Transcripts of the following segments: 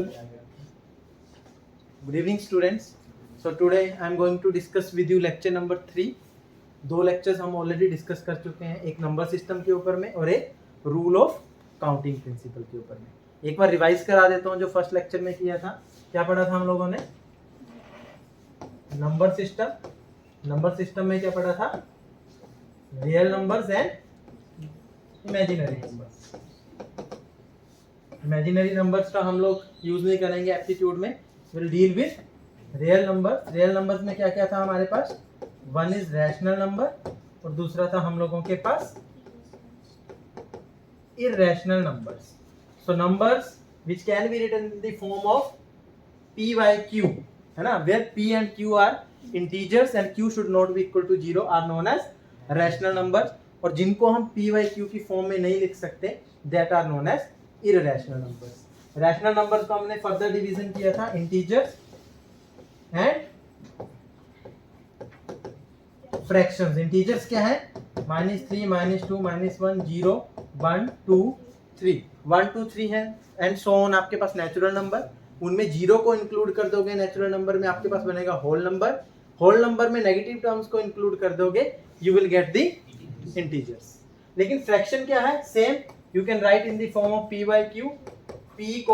Good evening students. So today I am going to discuss with you lecture number 3. दो lectures हम already discuss कर चुके हैं, एक नंबर सिस्टम के ऊपर में और एक रूल ऑफ काउंटिंग प्रिंसिपल के ऊपर में। एक बार रिवाइज करा देता हूं जो फर्स्ट लेक्चर में किया था। क्या पढ़ा था हम लोगों ने? नंबर सिस्टम में क्या पढ़ा था? Real numbers and imaginary numbers. Imaginary numbers का हम लोग यूज नहीं करेंगे एप्टीट्यूड में, will deal with real numbers. Real numbers में क्या क्या था हमारे पास? वन इज रैशनल नंबर और दूसरा था हम लोगों के पास irrational numbers. So numbers which can be written in the form of p by q, है ना, where p and q are integers and q should not be equal to 0 are known as rational numbers, और जिनको हम p by q की form में नहीं लिख सकते that are known as irrational numbers. Rational numbers को हमने फर्दर डिवीजन किया था इंटीजर्स एंड फ्रैक्शंस। इंटीजर्स क्या है? -3, -2, -1, 0, 1, 2, 3, 1, 2, 3 है एंड सो ऑन। आपके पास नेचुरल नंबर, उनमें 0 को इंक्लूड कर दोगे नेचुरल नंबर में, आपके पास बनेगा होल नंबर। होल नंबर में नेगेटिव टर्म्स को इंक्लूड कर दोगे, you will get the integers. लेकिन फ्रैक्शन क्या है? Same, you can write in the form of p by q. p, q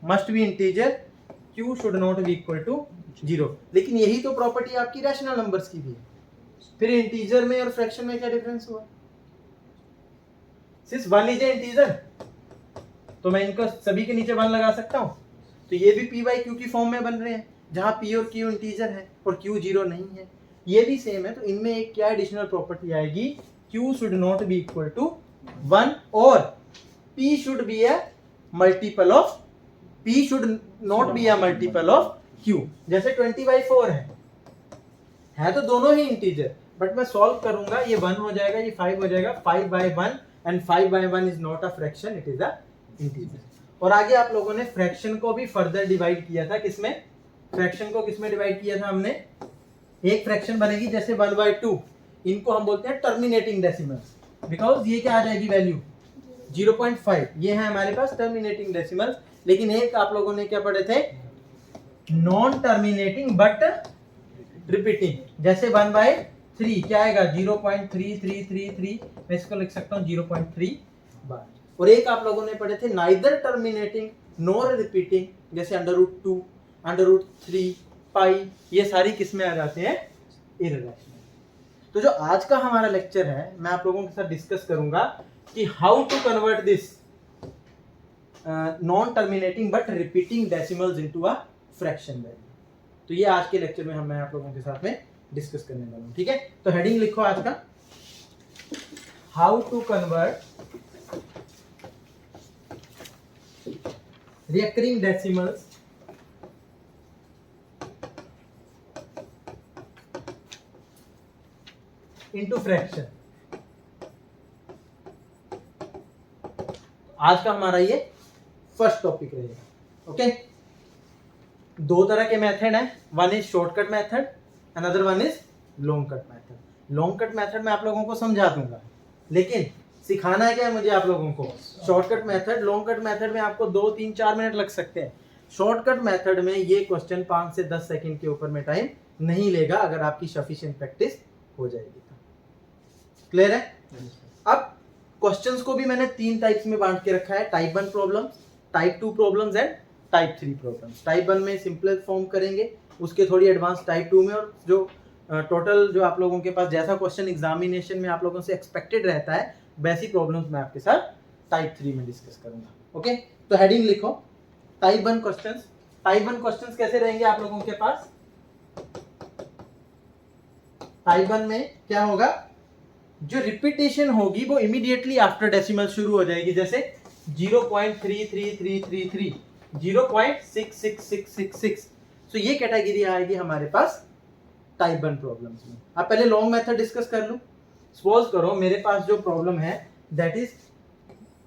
must be integer, q should not be equal to 0. लेकिन यही तो property आपकी रैशनल नंबर्स की भी है। फिर इंटीजर में और फ्रैक्शन में क्या डिफरेंस हुआ? सिर्फ वन इज ए इंटीजर, तो मैं इनको सभी के नीचे 1 लगा सकता हूं, तो ये भी p by q की फॉर्म में बन रहे हैं, जहां p और q इंटीजर है और q 0 नहीं है। ये भी सेम है, तो इनमें एक क्या एडिशनल प्रॉपर्टी आएगी? q should not be equal to 1 और p should be a multiple of p should not be a multiple of q। जैसे 20/4 है तो दोनों ही इंटीजर, बट मैं सॉल्व करूंगा, ये 1 हो जाएगा, ये 5 हो जाएगा, 5/1 and 5/1 is not a fraction, it is a integer. और आगे आप लोगों ने फ्रैक्शन को भी फर्दर डिवाइड किया था। किसमें? फ्रैक्शन को किसमें डिवाइड किया था हमने? एक फ्रैक्शन बनेगी जैसे 1/2, इनको हम बोलते हैं टर्मिनेटिंग डेसिमल्स, बिकॉज ये क्या आ जाएगी वैल्यू? 0.5। ये है हमारे पास टर्मिनेटिंग डेसिमल्स। लेकिन एक आप लोगों ने क्या पढ़े थे? Non terminating but repeating. जैसे 1/3 क्या आएगा? 0.3333, मैं इसको लिख सकता हूँ 0.3 बार। और एक आप लोगों ने पढ़े थे नाइदर टर्मिनेटिंग नॉर रिपीटिंग, जैसे √2, √3, पाई, ये सारी किसमें आ जाते हैं? इररेशनल। तो जो आज का हमारा लेक्चर है, मैं आप लोगों के साथ डिस्कस करूंगा कि how to convert this non terminating but repeating decimals into a fraction value. तो ये आज के लेक्चर में मैं आप लोगों के साथ में डिस्कस करने वाला हूं, ठीक है? तो हेडिंग लिखो आज का, how to convert recurring decimals into fraction. आज का हमारा ये फर्स्ट टॉपिक रहेगा, ओके? दो तरह के मेथड हैं, one is shortcut method, another one is long cut method. Long cut method मैं आप लोगों को समझा दूंगा, लेकिन सिखाना है क्या मुझे आप लोगों को? Shortcut method. Long cut method में आपको 2, 3, 4 मिनट लग सकते हैं। शॉर्टकट मेथड में ये क्वेश्चन 5 से 10 सेकंड के ऊपर में टाइम नहीं लेगा, अगर आपकी सफिशिएंट प्रैक्टिस हो जाएगी। क्लियर है? अब क्वेश्चंस को भी मैंने 3 टाइप्स में बांट के रखा है, type 1 problems, type 2 problems and type 3 problems. Type 1 में सिंपल फॉर्म करेंगे, उसके थोड़ी एडवांस टाइप 2 में, और जो टोटल जो आप लोगों के पास जैसा क्वेश्चन एग्जामिनेशन में आप लोगों से एक्सपेक्टेड रहता है, वैसी प्रॉब्लम्स मैं आपके साथ टाइप 3 में डिस्कस करूंगा, ओके? तो हेडिंग लिखो, टाइप 1 क्वेश्चंस। टाइप 1 क्वेश्चंस कैसे रहेंगे आप लोगों के पास? टाइप 1 में क्या होगा? जो रिपीटेशन होगी वो इमीडिएटली आफ्टर डेसिमल शुरू हो जाएगी, जैसे 0.33333, 0.66666। सो ये कैटेगरी आएगी हमारे पास टाइप 1 प्रॉब्लम्स में। अब पहले लॉन्ग मेथड डिस्कस कर लूं। सपोज करो मेरे पास जो प्रॉब्लम है दैट इज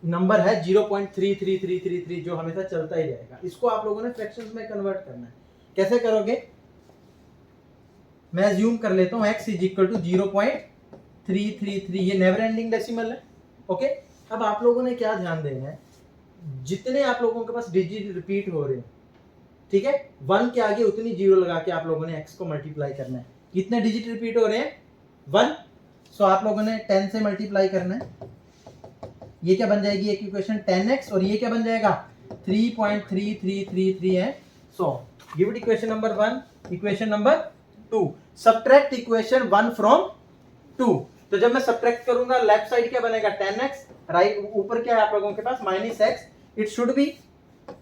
नंबर है 0.33333, जो हमेशा चलता ही रहेगा। इसको आप लोगों ने फ्रैक्शंस में कन्वर्ट करना है। कैसे करोगे? मैं अज्यूम कर लेता हूं x इज इक्वल टू 0.333, ये नेवर एंडिंग डेसिमल है, ओके? अब आप लोगों ने क्या ध्यान देना है, जितने आप लोगों के पास डिजिट रिपीट हो रहे हैं, ठीक है, 1 के आगे उतनी जीरो लगा के आप लोगों ने x को मल्टीप्लाई करना है। कितने डिजिट रिपीट हो रहे हैं? 1। सो आप लोगों ने 10 से मल्टीप्लाई करना है। ये क्या बन जाएगी एक इक्वेशन 10x, और ये क्या बन जाएगा 3.3333 है। So give it equation number 1, equation number 2। Subtract equation 1 from 2। तो जब मैं सब्ट्रैक्ट करूंगा लेफ्ट साइड क्या बनेगा 10x, राइट ऊपर क्या है आप लोगों के पास -x, it should be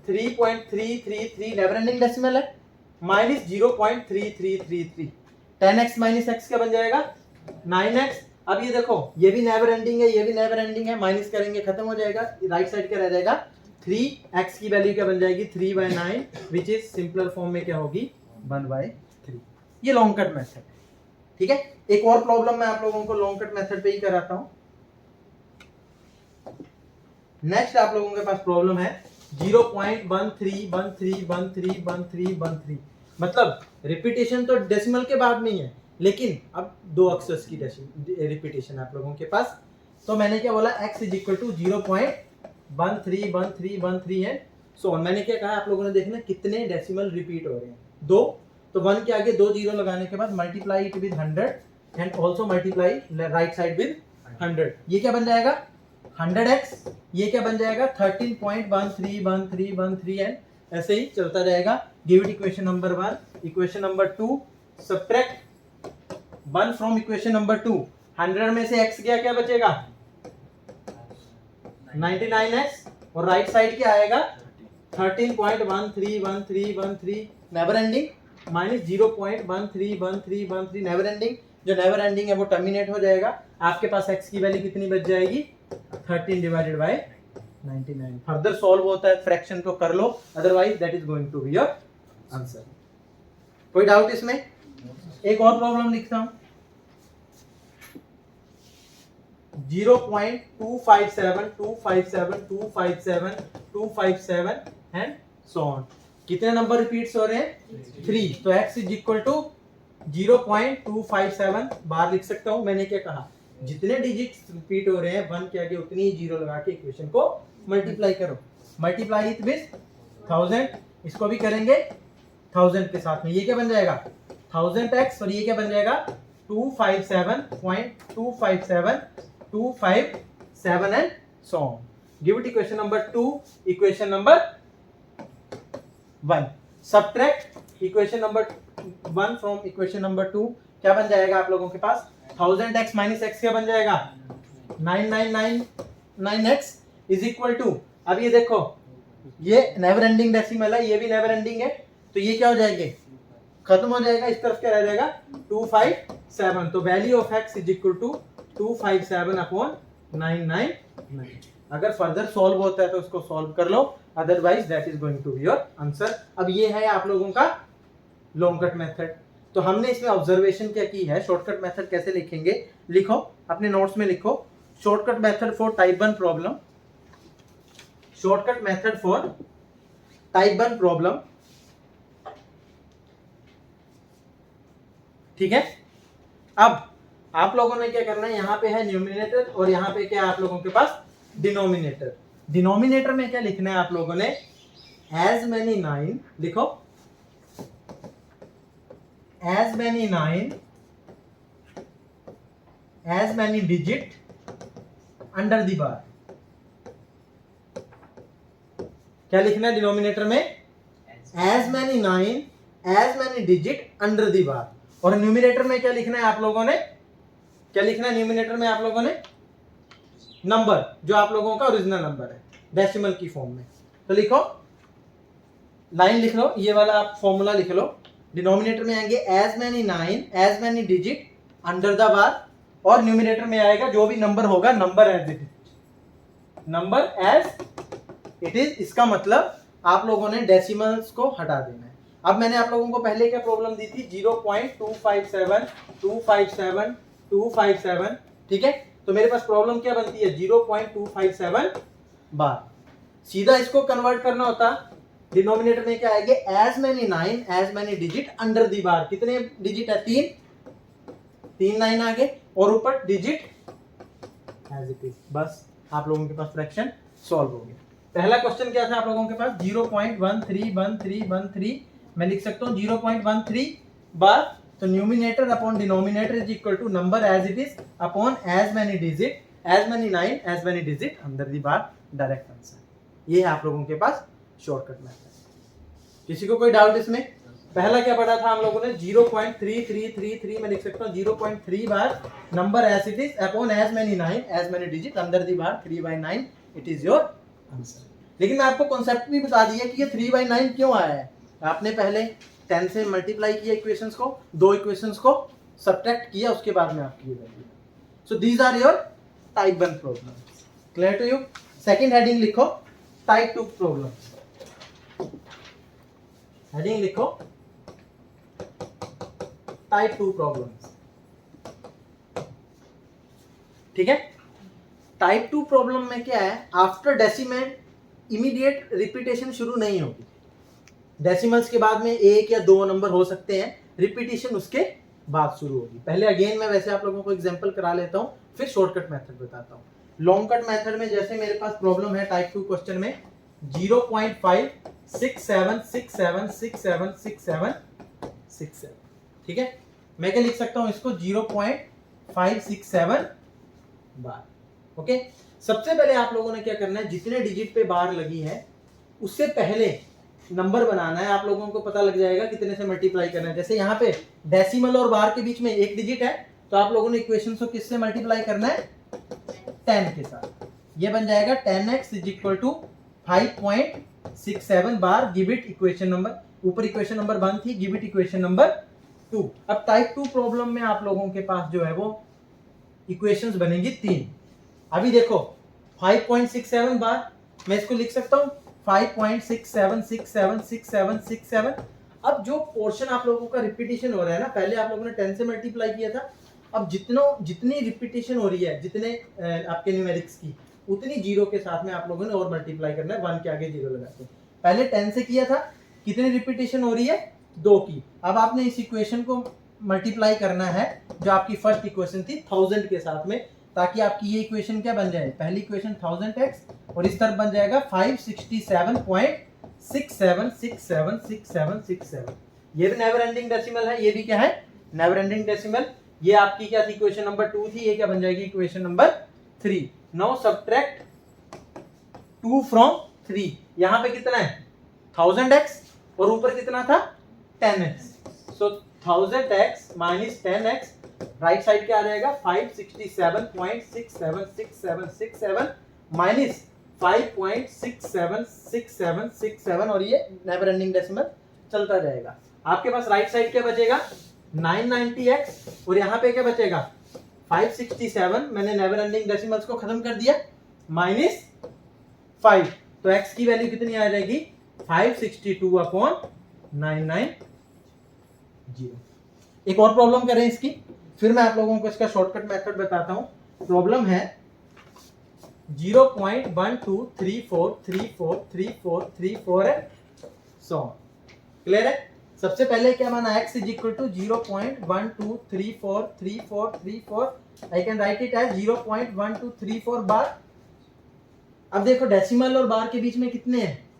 3.333 never ending decimal है माइनस 0.3333। 10x माइनस x क्या बन जाएगा 9x। अब ये देखो ये भी नेवर एंडिंग है, ये भी नेवर एंडिंग है, माइनस करेंगे खत्म हो जाएगा, राइट साइड क्या रह जाएगा 3x की वैल्यू क्या बन जाएगी 3/9 विच इज सिंपलर फॉर्म में क्या होगी 1/3। ये लॉन्ग कट मेथड, ठीक है। एक और प्रॉब्लम मैं आप लोगों को लॉन्ग कट मेथड पे ही कराता हूं। नेक्स्ट आप लोगों के पास प्रॉब्लम है 0.1313131313, मतलब रिपीटेशन तो डेसिमल के बाद में ही है, लेकिन अब 2 अक्षर्स की रिपीटेशन आप लोगों के पास। तो मैंने क्या बोला x इज इक्वल टू 0.131313 है। सो मैंने क्या कहा आप लोगों ने देखना कितने डेसिमल रिपीट हो रहे हैं 2। तो 1 के आगे 2 जीरो लगाने के बाद multiply it with 100 and also multiply right side with 100। ये क्या बन जाएगा 100x, ये क्या बन जाएगा 13.131313 एंड ऐसे ही चलता जाएगा। Give it equation number 1, equation number 2, subtract 1 from equation number 2। 100 में से x गया क्या बचेगा 99x, और राइट साइड क्या आएगा 13.131313 never ending minus 0.131313 never ending. जो नेवर एंडिंग है वो टर्मिनेट हो जाएगा, आपके पास x की वैल्यू कितनी बच जाएगी 13/99। फर्दर सॉल्व होता है फ्रैक्शन को कर लो, otherwise that is going to be your answer. कोई डाउट इसमें? एक और प्रॉब्लम लिखता हूं 0.257257257257 एंड सो ऑन। कितने नंबर रिपीट्स हो रहे हैं 3। तो x is equal to 0.257 bar लिख सकता हूं। मैंने क्या कहा जितने डिजिट्स रिपीट हो रहे हैं 1 के आगे उतनी ही जीरो लगा के इक्वेशन को मल्टीप्लाई करो। मल्टीप्लाई इट विद 1000, इसको भी करेंगे 1000 के साथ में। ये क्या बन जाएगा 1000x, और ये क्या बन जाएगा 257.257257 and so on. Give it equation number 2, equation number 1। Subtract equation number 1 from equation number 2। क्या बन जाएगा आप लोगों के पास 1000x माइनस x क्या बन जाएगा 9999x इज इक्वल टू, अब ये देखो ये नेवर एंडिंग डेसिमल है, ये भी नेवर एंडिंग है, तो ये क्या हो जाएंगे खत्म हो जाएगा, इस तरफ क्या रह जाएगा 257। तो value of x is equal to 257/999। अगर फर्दर सॉल्व होता है तो उसको सॉल्व कर लो, otherwise that is going to be your answer. अब ये है आप लोगों का लॉन्ग कट मेथड। तो हमने इसमें ऑब्जर्वेशन क्या की है, शॉर्टकट मेथड कैसे लिखेंगे, लिखो अपने नोट्स में लिखो। Shortcut method for type 1 problem, shortcut method for type 1 problem, ठीक है। अब आप लोगों ने क्या करना है, यहां पे है न्यूमिनेटर और यहां पे क्या है आप लोगों के पास डिनोमिनेटर। डिनोमिनेटर में क्या लिखना है आप लोगों ने एज मैनी 9 लिखो, as many 9 as many digit under the bar। क्या लिखना है डिनोमिनेटर में as many 9 as many digit under the bar, और न्यूमिनेटर में क्या लिखना है आप लोगों ने, क्या लिखना है न्यूमिनेटर में आप लोगों ने नंबर जो आप लोगों का ओरिजिनल नंबर है डेसिमल की फॉर्म में। तो लिखो लाइन लिख लो, ये वाला आप फॉर्मूला लिख लो। डिनोमिनेटर में आएंगे as many 9 as many digit under the bar, और न्यूमिनेटर में आएगा जो भी नंबर होगा number as it is, number as it is. इसका मतलब आप लोगों ने डेसिमल्स को हटा देना है। अब मैंने आप लोगों को पहले क्या प्रॉब्लम दी थी 0.257257, ठीक है। तो मेरे पास प्रॉब्लम क्या बनती है 0.257 बार। सीधा इसको कन्वर्ट करना होता, डिनोमिनेटर में क्या आएंगे as many 9 as many digit under the bar. कितने डिजिट है 3 9 आगे, और ऊपर डिजिट एज इट इज। बस आप लोगों के पास फ्रैक्शन सॉल्व हो गया। पहला क्वेश्चन क्या था आप लोगों के पास 0.131313 मैं लिख सकता हूँ 0.13 बार, तो numerator upon denominator is equal to number as it is upon as many digit as many 9 as many digit under the bar direct answer. ये है आप लोगों के पास शॉर्टकट मेथड। किसी को कोई डाउट इसमें? पहला क्या पढ़ा था हम लोगों ने 0.3333 मैं लिख सकता हूँ 0.3 bar number as it is upon as many 9 as many digit under the bar 3/9 it is your answer. लेकिन मैं आपको कॉन्सेप्ट भी बता दिया कि ये 3/9 क्यों आया है। आपने पहले 10 से मल्टीप्लाई किया इक्वेशंस को, दो इक्वेशंस को सब्ट्रैक्ट किया, उसके बाद में आपकी ये value. So these are your type 1 problems. Clear to you? Second heading लिखो टाइप 2 प्रॉब्लम्स। हेडिंग लिखो टाइप 2 प्रॉब्लम्स। ठीक है? टाइप 2 प्रॉब्लम में क्या है, आफ्टर डेसिमल इमीडिएट रिपीटेशन शुरू नहीं होगी। डेसिमल्स के बाद में एक या दो नंबर हो सकते हैं, रिपीटेशन उसके बाद शुरू होगी। पहले अगेन मैं वैसे आप लोगों को एग्जांपल करा लेता हूं, फिर शॉर्टकट मेथड बताता हूं। लॉन्ग कट मेथड में जैसे मेरे पास प्रॉब्लम है टाइप 2 क्वेश्चन में 0.56767676767, ठीक है? मैं क्या लिख सकता हूं इसको 0.567 बार। ओके, सबसे पहले आप लोगों ने क्या करना है, जितने डिजिट पे बार लगी है उससे पहले नंबर बनाना है। आप लोगों को पता लग जाएगा कितने से मल्टीप्लाई करना है। जैसे यहाँ पे डेसिमल और बार के बीच में एक डिजिट है, तो आप लोगों ने इक्वेशन को किससे मल्टीप्लाई करना है? 10 के साथ। ये बन जाएगा 10x is equal to 5.67 bar. Give it equation number, ऊपर इक्वेशन नंबर 1 थी, गिव इट इक्वेशन नंबर 2। अब टाइप 2 प्रॉब्लम में आप लोगों के पास जो है वो इक्वेशंस बनेंगी 3। अभी देखो 5.67 बार, मैं इसको लिख सकता हूँ 5.67676767। अब जो पोर्शन आप लोगों का रिपीटेशन हो रहा है ना, पहले आप लोगों ने 10 से मल्टीप्लाई किया था, अब जितनी रिपीटेशन हो रही है, जितने आपके न्यूमेरिक्स की, उतनी जीरो के साथ में आप लोगों ने और मल्टीप्लाई करना है, 1 के आगे जीरो लगाते हैं। पहले 10 से किया था, कितनी रिपीटेशन हो रही है? 2 की। अब आपने इस इक्वेशन को मल्टीप्लाई करना है जो आपकी फर्स्ट इक्वेशन थी 1000 के साथ में, ताकि आपकी ये इक्वेशन क्या बन जाए, पहली इक्वेशन 1000x और इस तरफ बन जाएगा 567.67676767। ये भी नेवर एंडिंग डेसिमल है, ये भी क्या है? Never ending decimal. ये आपकी क्या थी? इक्वेशन नंबर 2 थी, ये क्या बन जाएगी? Equation number 3। Now subtract 2 from 3। यहाँ पे कितना है? 1000x और ऊपर कितना था? 10x। सो 1000x minus 10x, right side क्या आ जाएगा? 567.676767 माइनस 5.676767 और ये नेवर एंडिंग डेसिमल चलता जाएगा। आपके पास राइट साइड क्या बचेगा? 990x और यहाँ पे क्या बचेगा? 567। मैंने नेवर एंडिंग डेसिमल्स को खत्म कर दिया, माइनस 5, तो x की वैल्यू कितनी आ जाएगी? 562/990। एक और प्रॉब्लम करें इसकी, फिर मैं आप लोगों को इसका शॉर्टकट मेथड बताता हूं। प्रॉब्लम है 0.1234343434 है 100। क्लियर है? सबसे पहले क्या माना? x is equal to 0.12343434। I can write it as 0.1234 bar. अब देखो डेसिमल और बार के बीच में कितने हैं?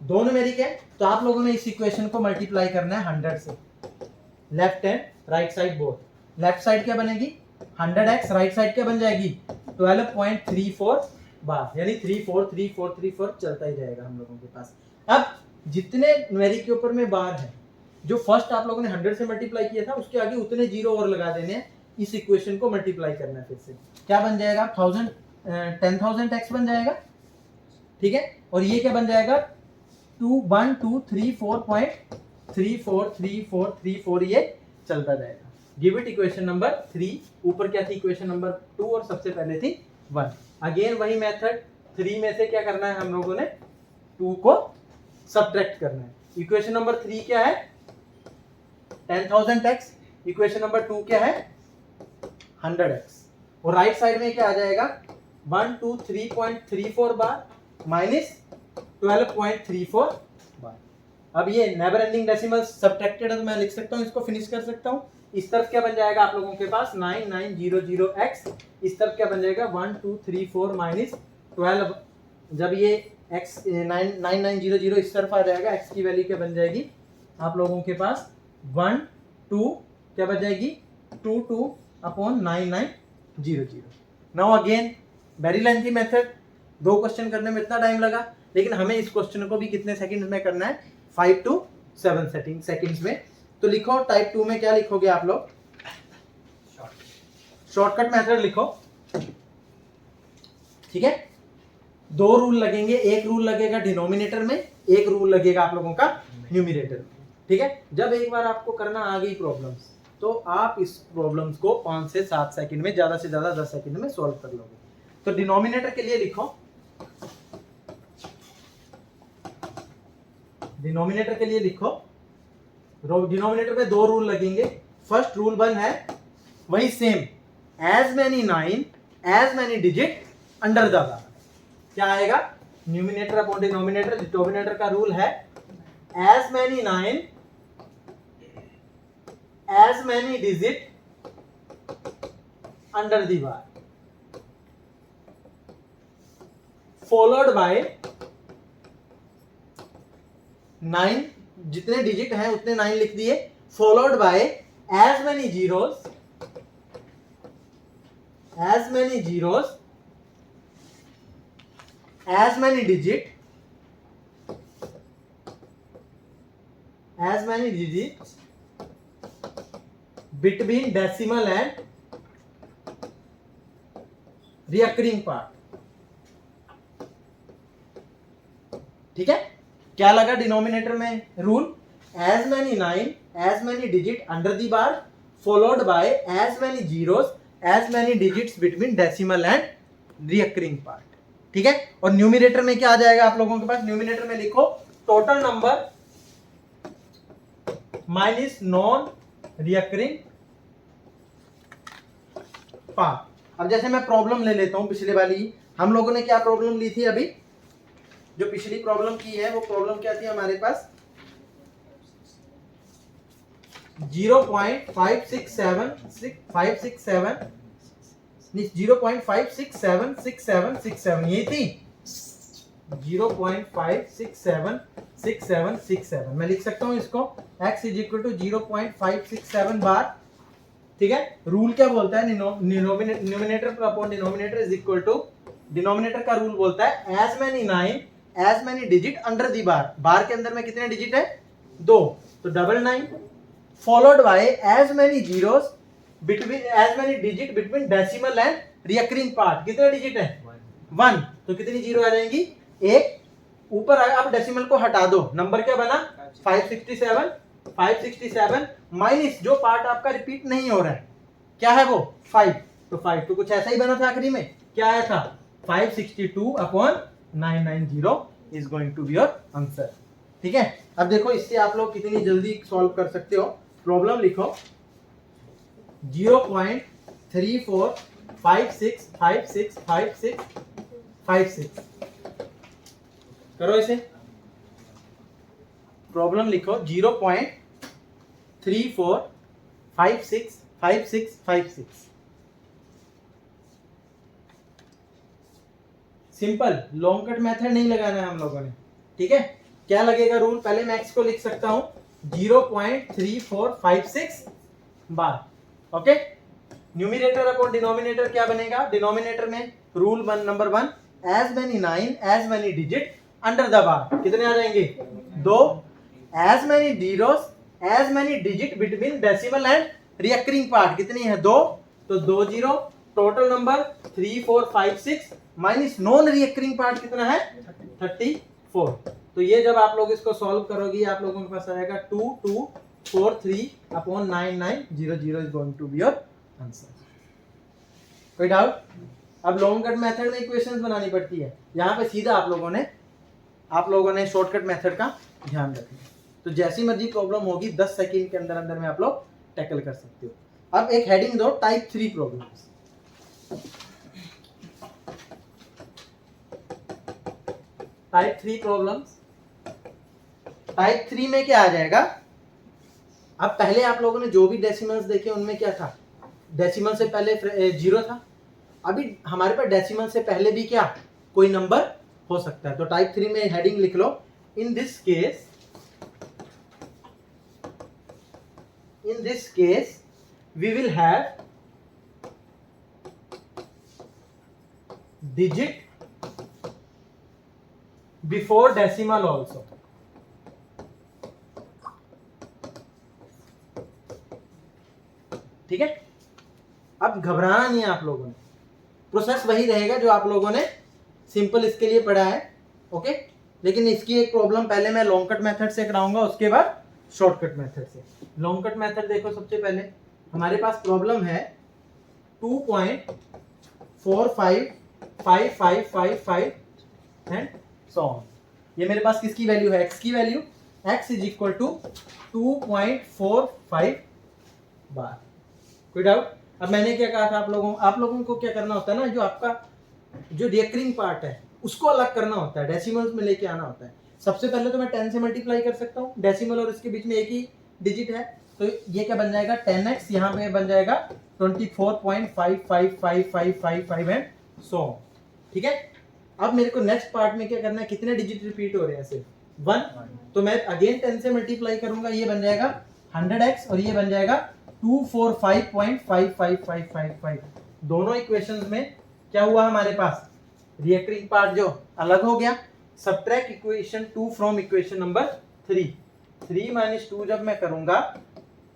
2 न्यूमेरिक है, तो आप लोगों ने इस इक्वेशन को मल्टीप्लाई करना है 100 से। Left hand right side both. Left side क्या बनेगी? 100x, राइट साइड क्या बन जाएगी? 12.34 बार, यानी 343434 चलता ही जाएगा हम लोगों के पास। अब जितने न्यूमेरिक के ऊपर में बार है, जो फर्स्ट आप लोगों ने 100 से मल्टीप्लाई किया था, उसके आगे उतने जीरो और लगा देने हैं। इस इक्वेशन को मल्टीप्लाई करना है फिर से। क्या बन जाएगा? 10,000x बन जाएगा, ठीक है? और ये क्या बन जाएगा? 1234.343434 ये चलता जाएगा। Give it equation number 3। ऊपर क्या थी? इक्वेशन नंबर 2 और सबसे पहले थी 1। अगेन वही मेथड, 3 में से क्या करना है हम लोगों ने? 2 को सब्ट्रैक्ट करना है। इक्वेशन नंबर 3 क्या है? 10,000x। इक्वेशन नंबर 2 क्या है? 100x। और राइट साइड में क्या आ जाएगा? 123.34 बार माइनस 12.34 बार। अब ये नेवर एंडिंग डेसिमल सब्ट्रैक्टेड है, तो मैं लिख सकता हूँ, इसको फिनिश कर सकता हूँ। इस तरफ क्या बन जाएगा आप लोगों के पास? 9900x। इस तरफ क्या बन जाएगा? 1234 माइनस 12 जब ये x 9900 इस तरफ आ जाएगा, x की वैल्यू क्या बन जाएगी आप लोगों के पास 1 2 क्या बन जाएगी 2 upon 9900। Now again very lengthy method, 2 question करने में इतना टाइम लगा, लेकिन हमें इस क्वेश्चन को भी कितने सेकंड में करना है 5 to 7 सेकंड्स में। तो लिखो टाइप 2 में क्या लिखोगे आप लोग, शॉर्टकट मेथड लिखो, ठीक है। 2 रूल लगेंगे, एक रूल लगेगा डिनोमिनेटर में, एक रूल लगेगा आप लोगों का न्यूमरेटर में, ठीक है। जब एक बार आपको करना आ गई प्रॉब्लम्स, तो आप इस प्रॉब्लम्स को 5 से 7 सेकंड में, ज्यादा से ज्यादा 10 सेकंड में सॉल्व कर लोगे। तो डिनोमिनेटर के लिए लिखो, डिनोमिनेटर के लिए लिखो, डिनोमिनेटर में 2 रूल लगेंगे। फर्स्ट रूल 1 है वही same, as many 9 as many digit under the bar. क्या आएगा न्यूमिनेटर अपॉन डिनोमिनेटर, डिनोमिनेटर का रूल है as many 9 as many digit under the bar followed by 9, जितने डिजिट हैं उतने 9 लिख दिए, followed by as many zeros as many digits between decimal and recurring part। ठीक है, क्या लगा डिनोमिनेटर में rule, as many 9 as many digit under the bar followed by as many zeros as many digits between decimal and recurring part। ठीक है, और numerator में क्या आ जाएगा आप लोगों के पास, न्यूमिनेटर में लिखो total number minus non recurring part. अब जैसे मैं प्रॉब्लम ले लेता हूं पिछले वाली, हम लोगों ने क्या प्रॉब्लम ली थी अभी, जो पिछली प्रॉब्लम की है वो प्रॉब्लम क्या थी हमारे पास 0.567 यही थी, 0.5676767। मैं लिख सकता हूं इसको x is equal to 0.567 bar. ठीक है, रूल क्या बोलता है, numerator upon denominator is equal to, denominator का रूल बोलता है as many 9 as many digit under the bar, bar के अंदर में कितने डिजिट है 2, तो 99 followed by as many zeros between, as many digit between decimal and recurring part, कितने डिजिट है 1, तो कितनी जीरो आ जाएंगी, एक ऊपर आया। आप डेसिमल को हटा दो, नंबर क्या बना 567 माइनस जो पार्ट आपका रिपीट नहीं हो रहा है क्या है वो 5, तो 5 तो कुछ ऐसा ही बना था आखिरी में, क्या आया था 562 upon 990 is going to be your answer. ठीक है, अब देखो इससे आप लोग कितनी जल्दी सॉल्व कर सकते हो। प्रॉब्लम लिखो 0.3456565656 करो इसे। प्रॉब्लम लिखो 0.34565656 सिंपल, लॉन्ग कट मेथड नहीं लगाना है हम लोगों ने। ठीक है, क्या लगेगा रूल, पहले मैं x को लिख सकता हूं 0.3456 bar. Okay, numerator upon denominator क्या बनेगा, डिनोमिनेटर में rule number 1 as many 9 as many digit under the bar, कितने आ जाएंगे 2, as many zeros as many digit between decimal and recurring part, कितनी है 2, तो 2 zero, total number 3456 minus non recurring part कितना है 34। तो ये जब आप लोग इसको सॉल्व करोगे आप लोगों के पास आएगा 2243 upon 9900 is going to be your answer. कोई डाउट? अब लॉन्ग कट मेथड में इक्वेशंस बनानी पड़ती है, यहाँ पे सीधा आप लोगों ने शॉर्टकट मेथड का ध्यान रखना। तो जैसी मर्जी प्रॉब्लम होगी 10 सेकंड के अंदर अंदर में आप लोग टैकल कर सकते हो। अब एक हेडिंग दो type 3 problems. Type 3 problems, type 3 में क्या आ जाएगा, अब पहले आप लोगों ने जो भी डेसिमल्स देखे उनमें क्या था, डेसिमल से पहले 0 था, अभी हमारे पास डेसिमल से पहले भी क्या कोई नंबर हो सकता है। तो टाइप 3 में हेडिंग लिख लो, in this case we will have digit before decimal also। ठीक है, अब घबराना नहीं है आप लोगों ने, प्रोसेस वही रहेगा जो आप लोगों ने सिंपल इसके लिए पढ़ा है। ओके, लेकिन इसकी एक प्रॉब्लम पहले मैं लॉन्ग कट मेथड से कराऊंगा, उसके बाद शॉर्टकट मेथड से। लॉन्ग कट मेथड देखो, सबसे पहले हमारे पास प्रॉब्लम है 2.455555 एंड सो ऑन। ये मेरे पास किसकी वैल्यू है, x की value, x is equal to 2.45 bar. कोई डाउट? अब मैंने क्या कहा था आप लोगों को क्या करना होता है ना, जो आपका जो रिकरिंग पार्ट है उसको अलग करना होता है, डेसिमल्स में लेके आना होता है। सबसे पहले तो मैं 10 से मल्टीप्लाई कर सकता हूँ, डेसिमल और इसके बीच में एक ही डिजिट है, तो ये क्या बन जाएगा 10x, यहाँ पे बन जाएगा 24.555555 एंड सो। ठीक है, अब मेरे को नेक्स्ट पार्ट में क्या करना है, कितने डिजिट रिपीट हो रहे हैं, सिर्फ 1, तो मैं अगेन 10 से मल्टीप्लाई करूंगा, ये बन जाएगा 100x और ये बन जाएगा 245.55555। दोनों इक्वेशंस में क्या हुआ हमारे पास, रिकरिंग पार्ट जो अलग हो गया। Subtract equation 2 from equation number 3 minus 2 जब मैं करूंगा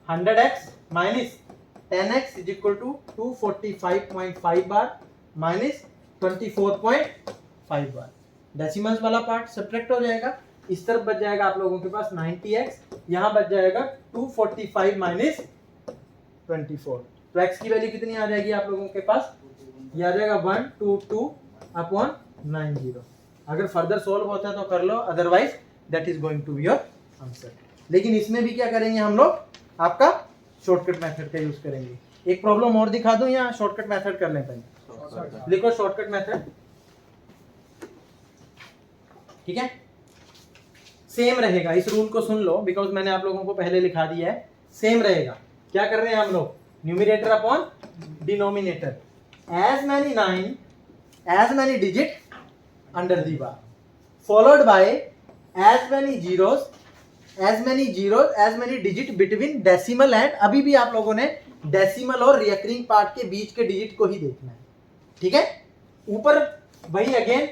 100x minus 10x is equal to 245.5 bar minus 24.5 bar. Decimals वाला पार्ट सबट्रैक्ट हो जाएगा, इस तरफ बच जाएगा आप लोगों के पास 90x, यहाँ बच जाएगा 245 माइनस 24। तो x की वैल्यू कितनी आ जाएगी आप लोगों के पास, ये आ जाएगा 122/90। अगर फर्दर सॉल्व होता है तो कर लो, otherwise that is going to be your answer. लेकिन इसमें भी क्या करेंगे हम लोग, आपका शॉर्टकट मेथड का यूज करेंगे। एक प्रॉब्लम और दिखा दूं या शॉर्टकट मेथड कर लें पहले, लिखो शॉर्टकट मेथड। ठीक है, सेम रहेगा, इस रूल को सुन लो, बिकॉज मैंने आप लोगों को पहले लिखा दिया है, सेम रहेगा। क्या कर रहे हैं हम लोग, numerator upon denominator, as many digit under the bar followed by as many digit between decimal and, अभी भी आप लोगों ने डेसिमल और रिकरिंग पार्ट के बीच के डिजिट को ही देखना है। ठीक है, ऊपर वही again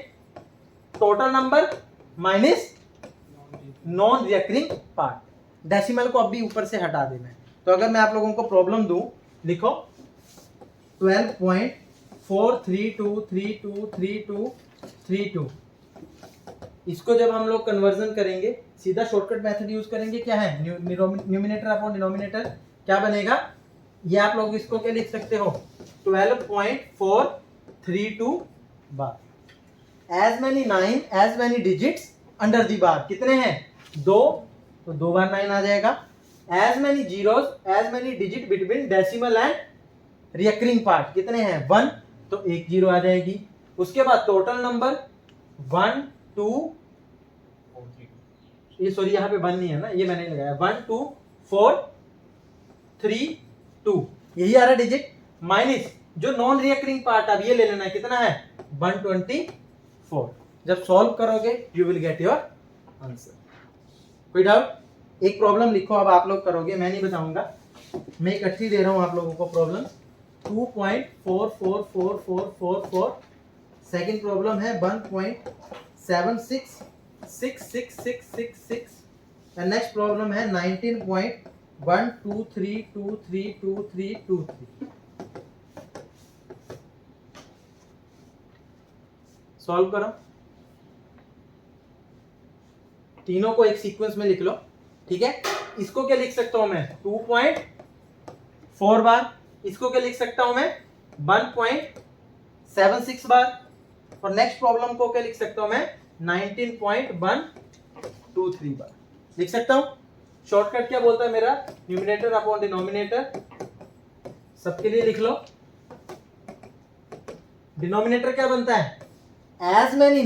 total number minus non recurring part, decimal को अभी ऊपर से हटा देना है। तो अगर मैं आप लोगों को प्रॉब्लम दूं, लिखो 12.4323232, इसको जब हम लोग कन्वर्जन करेंगे, सीधा शॉर्टकट मेथड यूज करेंगे, क्या है, न्यूमिनेटर अपॉन डिनोमिनेटर, क्या बनेगा, ये आप लोग इसको क्या लिख सकते हो, 12.432 bar. as many digits under the bar, कितने हैं, 2, तो 2 बार 9 आ जाएगा। as many digit between decimal and recurring part, कितने हैं, 1, तो 1 0 आ जाएगी। उसके बाद टोटल नंबर 1 2, ये सॉरी यहाँ पे 1 नहीं है ना, ये मैंने लगाया, 1 2 4 3 2, यही आ रहा डिजिट, माइनस जो नॉन रिकरिंग पार्ट, अब ये ले लेना है, कितना है 124। जब सॉल्व करोगे you will get your answer. कोई डाउट? एक प्रॉब्लम लिखो, अब आप लोग करोगे, मैं नहीं बताऊंगा, मैं इकट्ठी दे रहा हूं आप लोगों को प्रॉब्लम। 2.44444, सेकंड प्रॉब्लम है 1.766666 एंड नेक्स्ट प्रॉब्लम है 19.123232323। सॉल्व करो, तीनों को एक सीक्वेंस में लिख लो। ठीक है, इसको क्या लिख सकता हूं मैं, 2.4 बार, इसको क्या लिख सकता हूं मैं, 1.76 बार, और नेक्स्ट प्रॉब्लम को क्या लिख सकता हूं मैं, 19.123 बार लिख सकता हूं। शॉर्टकट क्या बोलता है मेरा, न्यूमरेटर अपॉन डिनोमिनेटर, सबके लिए लिख लो। डिनोमिनेटर क्या बनता है, as many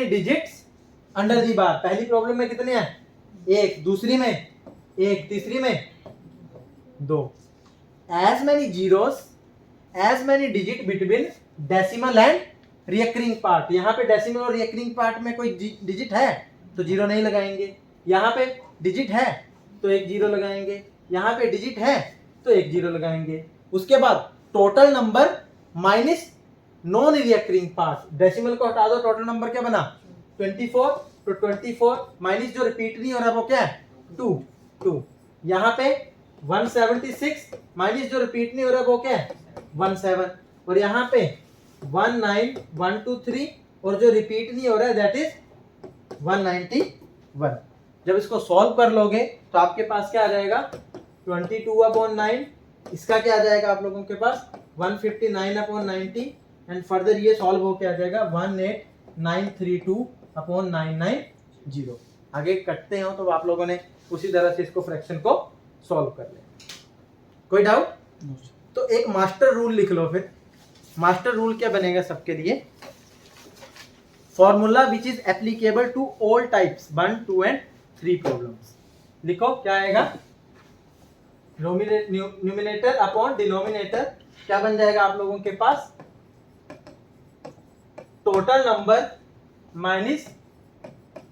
digits under the bar. पहली प्रॉब्लम में कितने हैं, 1, दूसरी में 1, तीसरी में 2। as many digit between decimal and recurring part, यहाँ पे डेसिमल और रियकरिंग पार्ट में कोई डिजिट है तो जीरो नहीं लगाएंगे, यहाँ पे डिजिट है तो एक जीरो लगाएंगे, यहाँ पे डिजिट है तो एक जीरो लगाएंगे। उसके बाद total number minus non recurring part, decimal को हटा दो, टोटल नंबर क्या बना 24, तो 24 माइनस जो रिपीट नहीं हो रहा वो क्या है 2, यहाँ पे 176 माइनस जो रिपीट नहीं हो रहा वो क्या है 17, और यहाँ पे 19123 और जो रिपीट नहीं हो रहा है दैट इज 191। जब इसको सॉल्व कर लोगे तो आपके पास क्या आ जाएगा 22/9, इसका क्या आ जाएगा आप लोगों के पास 159/90, एंड फर्दर ये सॉल्व होके आ जाएगा 18932/990। आगे कटते हो तो आप लोगों ने उसी तरह से इसको फ्रैक्शन को सॉल्व कर लें। कोई डाउट? तो एक मास्टर रूल लिख लो। फिर मास्टर रूल क्या बनेगा सबके लिए, formula which is applicable to all types 1, 2 and 3 problems. लिखो क्या आएगा, न्यूमिनेटर अपॉन डिनोमिनेटर क्या बन जाएगा आप लोगों के पास, total number minus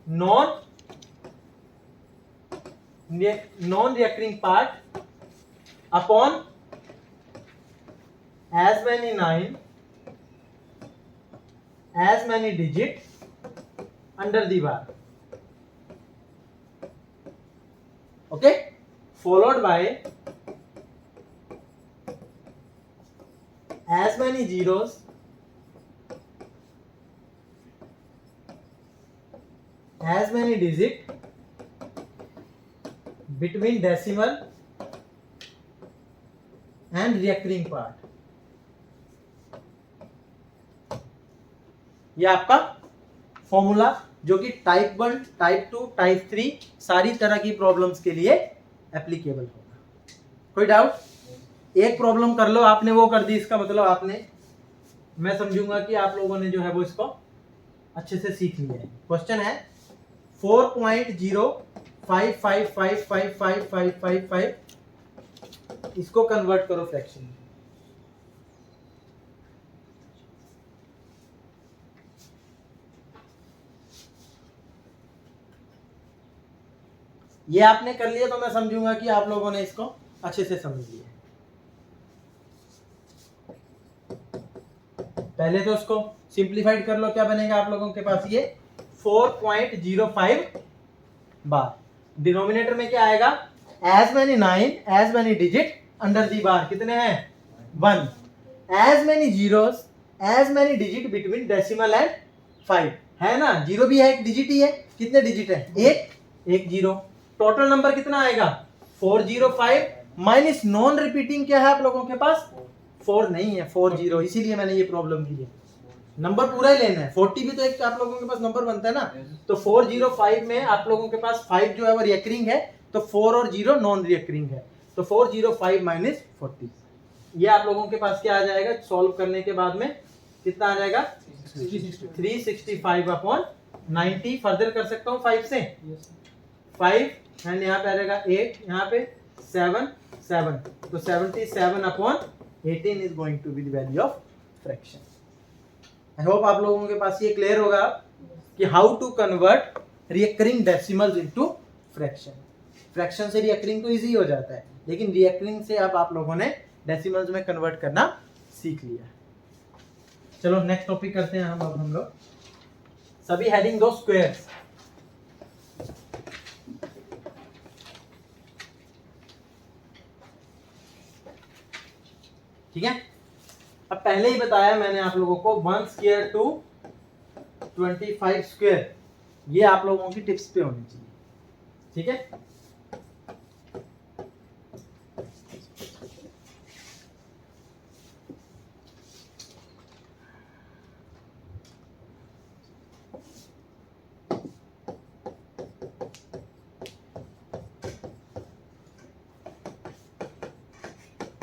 non recurring part upon as many 9 as many digit under the bar, okay, followed by as many zeros as many digit between decimal and recurring part। ये आपका formula जो कि टाइप 1, टाइप 2, टाइप 3 सारी तरह की problems के लिए applicable होगा। कोई डाउट? एक प्रॉब्लम कर लो, आपने वो कर दी, इसका मतलब आपने, मैं समझूंगा कि आप लोगों ने जो है वो इसको अच्छे से सीख लिया है। क्वेश्चन है 4.05555555, इसको कन्वर्ट करो फ्रैक्शन में। ये आपने कर लिया तो मैं समझूंगा कि आप लोगों ने इसको अच्छे से समझ लिया। पहले तो इसको सिंप्लीफाइड कर लो, क्या बनेगा आप लोगों के पास, ये 4.05 बार। डिनोमिनेटर में क्या आएगा, as many 9 as many digit under the bar, कितने हैं 1, as many zeros as many digit between decimal and 5, है ना, जीरो भी है, एक डिजिट ही है, कितने डिजिट है, एक जीरो। टोटल नंबर कितना आएगा 405 माइनस नॉन रिपीटिंग क्या है आप लोगों के पास 4 नहीं है, 40, इसीलिए मैंने ये प्रॉब्लम दी है। नंबर पूरा ही लेना है, 40 भी तो एक आप लोगों के पास नंबर बनता है ना, तो 405 में आप लोगों के पास 5 जो है वो रियकरिंग है, तो 4 और 0 नॉन रियकरिंग है, तो 405 माइनस 40, ये आप लोगों के पास क्या आ जाएगा, सॉल्व करने के बाद में कितना आ जाएगा 365/90। फर्दर कर सकता हूँ 5 से, 5 एंड यहाँ पे आ जाएगा 8, यहाँ पे 7, तो 77/18 is going to be the value of fraction. I hope आप लोगों के पास ये क्लियर होगा कि how to convert recurring decimals into fraction. Fraction से रियकरिंग तो इजी हो जाता है, लेकिन रियकरिंग से अब आप लोगों ने डेसिमल्स में कन्वर्ट करना सीख लिया। चलो नेक्स्ट टॉपिक करते हैं हम लोग सभी हेडिंग दो स्क्वायर्स। ठीक है, अब पहले ही बताया मैंने आप लोगों को 1 स्क्वायर टू 25 स्क्वायर, ये आप लोगों की टिप्स पे होनी चाहिए। ठीक है,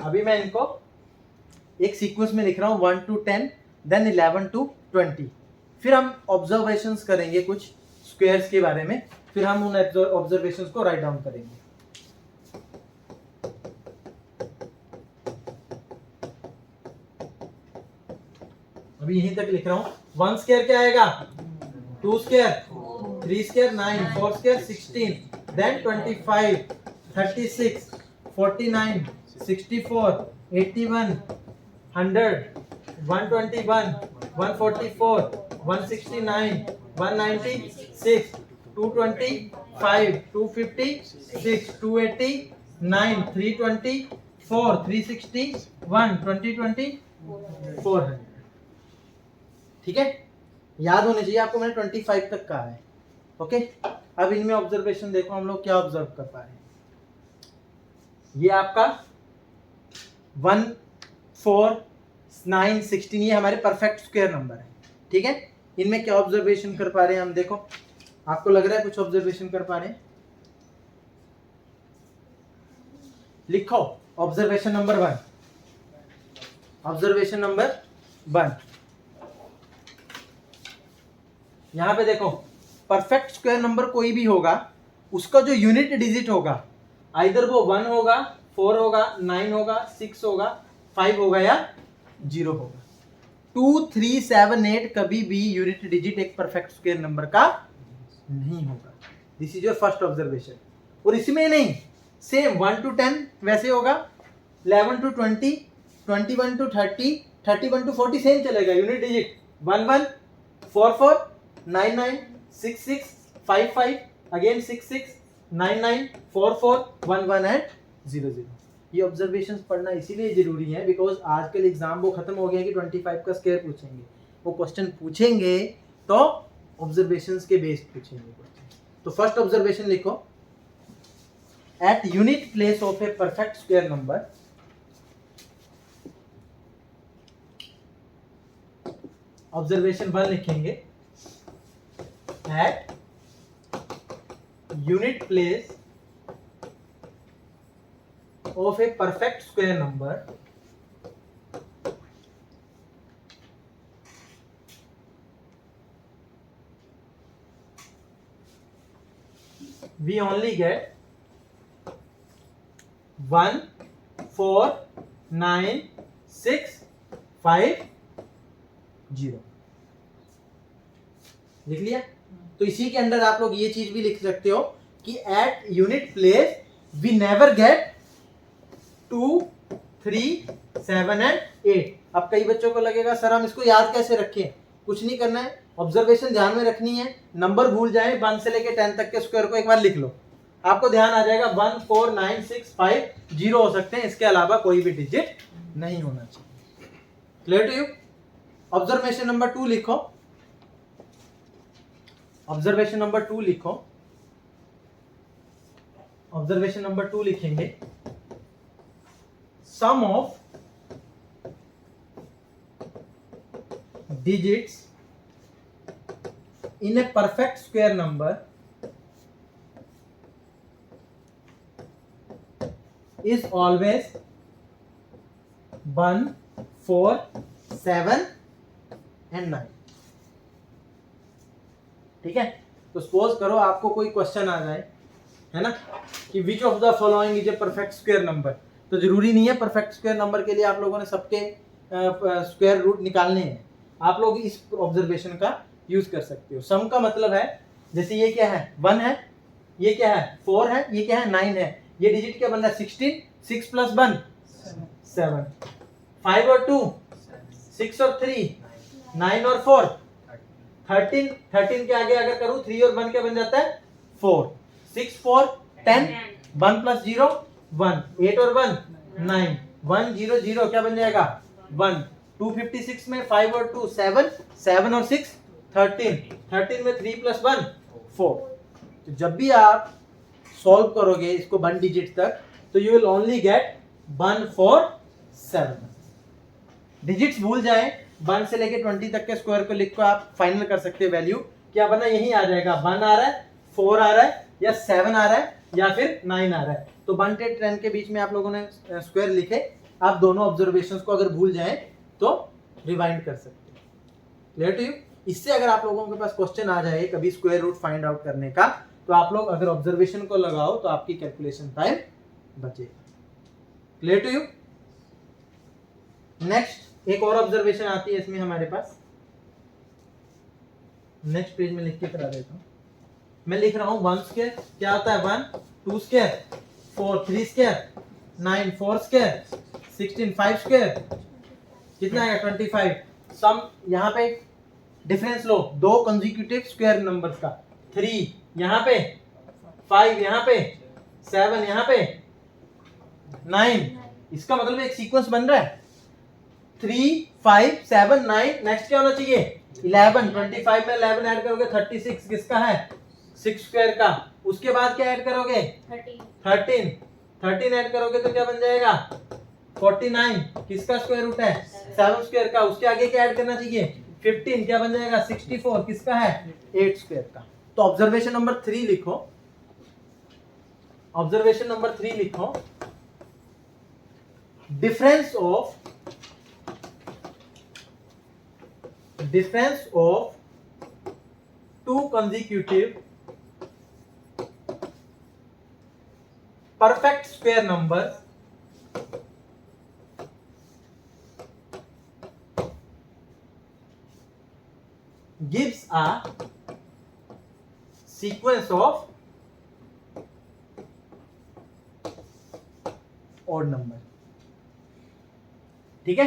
अभी मैं इनको एक सीक्वेंस में लिख रहा हूं 1 to 10, देन 11 to 20, फिर हम ऑब्जर्वेशंस करेंगे कुछ स्क्वायर्स के बारे में, फिर हम उन ऑब्जर्वेशंस को राइट डाउन करेंगे। अभी यहीं तक लिख रहा हूँ। 1 स्क्वायर क्या आएगा, 2 स्क्वायर 3 स्क्वायर 9, 4 स्क्वायर 16, देन 25, 36, 49, 64, 81, 100, 121, 144, 169, 196, 225, 256, 289, 324, 361, 400। ठीक है, याद होने चाहिए आपको, मैंने 25 तक कहा है। ओके, अब इनमें ऑब्जर्वेशन देखो, हम लोग क्या ऑब्जर्व कर पा रहे हैं। ये आपका 1, 4, 9, 16 ये हमारे परफेक्ट स्क्वायर नंबर है। ठीक है, इनमें क्या ऑब्जर्वेशन कर पा रहे हैं हम, देखो आपको लग रहा है कुछ ऑब्जर्वेशन कर पा रहे हैं, लिखो ऑब्जर्वेशन नंबर 1। ऑब्जर्वेशन नंबर 1, यहां पे देखो, परफेक्ट स्क्वायर नंबर कोई भी होगा, उसका जो यूनिट डिजिट होगा, आइदर वो 1 होगा, 4 होगा, 9 होगा, 6 होगा, 5 होगा या 0 होगा। 2, 3, 7, 8 कभी भी यूनिट डिजिट एक परफेक्ट स्क्वायर नंबर का नहीं होगा। This is your first observation. और इसमें नहीं, सेम 1 to 10 वैसे होगा, 11 to 20, 21 to 30, 31 to 40 सेम चलेगा यूनिट डिजिट। 1, 1, 4, 4, 9, 9, 6, 6, 5, 5, again 6, 6, 9, 9, 4, 4, 1, 1 and 0, 0। ये ऑब्जर्वेशंस पढ़ना इसीलिए जरूरी है बिकॉज आजकल एग्जाम वो खत्म हो गया कि 25 का स्क्वायर पूछेंगे। वो क्वेश्चन पूछेंगे तो ऑब्जर्वेशंस के बेस्ड पूछेंगे क्वेश्चन। तो फर्स्ट ऑब्जर्वेशन लिखो, at unit place of a perfect square number, observation 1 लिखेंगे, at unit place of a perfect square number we only get 1, 4, 9, 6, 5, 0। लिख लिया? तो इसी के अंदर आप लोग ये चीज भी लिख सकते हो कि at unit place we never get 2, 3, 7 and 8। अब कई बच्चों को लगेगा सर हम इसको याद कैसे रखें, कुछ नहीं करना है, ऑब्जर्वेशन ध्यान में रखनी है, नंबर भूल जाए 1 से लेके 10 तक के स्क्वायर को एक बार लिख लो, आपको ध्यान आ जाएगा 1, 4, 9, 6, 5, 0 हो सकते हैं, इसके अलावा कोई भी डिजिट नहीं होना चाहिए। Clear to you? Observation number 2 लिखो, ऑब्जर्वेशन नंबर 2 लिखो, ऑब्जर्वेशन नंबर 2 लिखेंगे, sum of digits in a perfect square number is always 1, 4, 7 and 9। ठीक है, तो सपोज करो आपको कोई क्वेश्चन आ जाए, है ना, कि which of the following is a perfect square number. तो जरूरी नहीं है परफेक्ट स्क्वायर नंबर के लिए आप लोगों ने सबके स्क्वायर रूट निकालने हैं, आप लोग इस ऑब्जर्वेशन का यूज कर सकते हो। सम का मतलब है, जैसे ये क्या है 1 है, ये क्या है 4 है, ये क्या है 9 है, ये डिजिट क्या बन रहा है 16, 6 + 1 7, 5 और 2 6 और 3 9 और 4 13, 13 के आगे अगर करूं 3 और 1 क्या बन जाता है 4, 6 4 10, 1 + 0 1, 8 और 1 9, 1 0 0 क्या बन जाएगा 1, 256 में 5 और 2 7, 7 और 6 13, 13 में 3 + 1 4। तो जब भी आप सॉल्व करोगे इसको 1 डिजिट तक, तो you will only get 1, 4, 7। Digits भूल जाए 1 से लेके 20 तक के स्क्वायर को लिख कर आप फाइनल कर सकते हैं वैल्यू, क्या बना यही आ जाएगा 1 आ रहा है, 4 आ रहा है, या 7 आ रहा है, या फिर 9 आ रहा है। तो 1 से 10 के बीच में आप लोगों ने स्क्वायर लिखे, आप दोनों ऑब्जर्वेशंस को अगर भूल जाएं तो रिवाइंड कर सकते हैं। Clear to you? इससे अगर आप लोगों के पास क्वेश्चन आ जाए कभी स्क्वायर रूट फाइंड आउट करने का, तो आप लोग अगर ऑब्जर्वेशन को लगाओ तो आपकी कैलकुलेशन टाइम बचेगा। Clear to you? नेक्स्ट एक और ऑब्जर्वेशन आती है इसमें हमारे पास, नेक्स्ट पेज में लिख के करा देता हूँ। मैं लिख रहा हूँ 1 स्क्वायर क्या होता है 1, 2 स्क्वायर 4, 3 स्क्वायर 9, 4 स्क्वायर 16, 5 स्क्वायर कितना आएगा 25। सम यहाँ पे डिफरेंस लो दो कंसेक्यूटिव स्क्वायर नंबर्स का, 3 यहाँ पे 5 यहाँ पे 7 यहाँ पे 9, इसका मतलब एक सीक्वेंस बन रहा है 3, 5, 7, 9, नेक्स्ट क्या होना चाहिए 11, 25 में 11 ऐड करोगे 36 किसका है 6 स्क्वायर का, उसके बाद क्या ऐड करोगे 13 ऐड करोगे तो क्या बन जाएगा 49 किसका स्क्वायर रूट है 7 स्क्वायर का, उसके आगे क्या ऐड करना चाहिए 15 क्या बन जाएगा 64 किसका है 8 स्क्वायर का। तो ऑब्जर्वेशन नंबर 3 लिखो, ऑब्जर्वेशन नंबर 3 लिखो, difference of two consecutive perfect square numbers gives a sequence of odd number। ठीक है,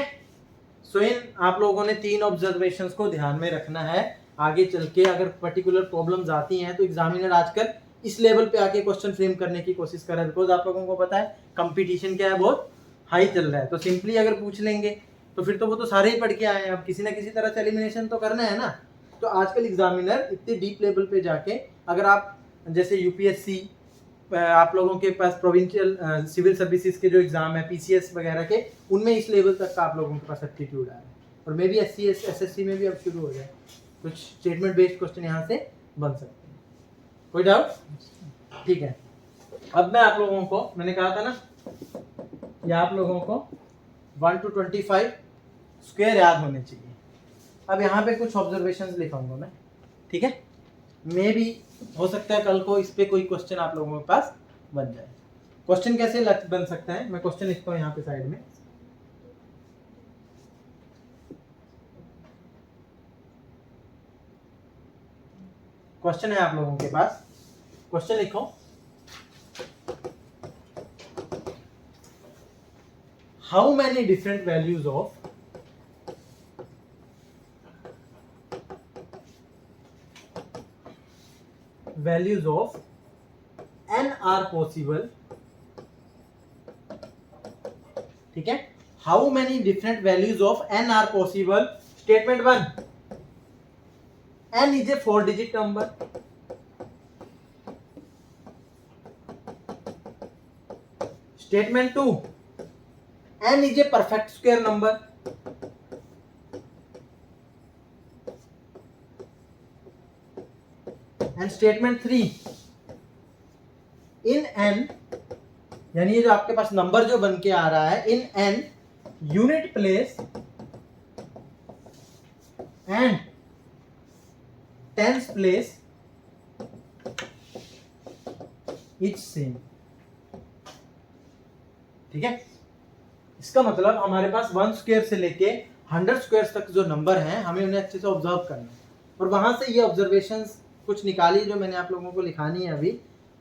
सो इन आप लोगों ने 3 ऑब्जर्वेशंस को ध्यान में रखना है। आगे चल के अगर पर्टिकुलर प्रॉब्लम्स आती हैं तो एग्जामिनर आजकल इस लेवल पे आके क्वेश्चन फ्रेम करने की कोशिश कर रहा है, बिकॉज आप लोगों को पता है कंपटीशन क्या है बहुत हाई चल रहा है। तो सिंपली अगर पूछ लेंगे तो फिर तो वो तो सारे ही पढ़ के आए हैं, अब किसी ना किसी तरह से एलिमिनेशन तो करना है ना। तो आजकल एग्जामिनर इतने डीप लेवल पे जाके, अगर आप जैसे यूपीएससी आप लोगों के पास प्रोविंशियल सिविल सर्विसेज के जो एग्जाम है पीसीएस वगैरह के, उनमें इस लेवल तक का आप लोगों के पास एप्टीट्यूड है, और मे बी एसएससी में भी अब शुरू हो जाए, कुछ स्टेटमेंट बेस्ड क्वेश्चन यहाँ से बन सकते हैं। कोई डाउट? ठीक है, अब मैं आप लोगों को, मैंने कहा था ना ये आप लोगों को 1 to 25 स्क्वायर याद होने चाहिए। अब यहाँ पे कुछ ऑब्जर्वेशंस लिखाऊंगा मैं, ठीक है, मे भी हो सकता है कल को इस पे कोई क्वेश्चन आप लोगों के पास बन जाए। क्वेश्चन कैसे बन सकता है, मैं क्वेश्चन लिखता हूँ यहाँ पे साइड में। क्वेश्चन है आप लोगों के पास, क्वेश्चन लिखो, how many different values of n are possible, ठीक है, how many different values of n are possible। Statement 1, n is a 4-digit number। Statement 2, n is a perfect square number। And statement 3, in n, यानी ये जो आपके पास number जो बन के आ रहा है, in n unit place and tens place etch same. ठीक है, इसका मतलब हमारे पास 1 स्क्वायर से लेके 100 स्क्वायर तक जो नंबर हैं हमें उन्हें अच्छे से ऑब्जर्व करना है, और वहां से ये ऑब्जर्वेशंस कुछ निकाली जो मैंने आप लोगों को लिखानी है अभी,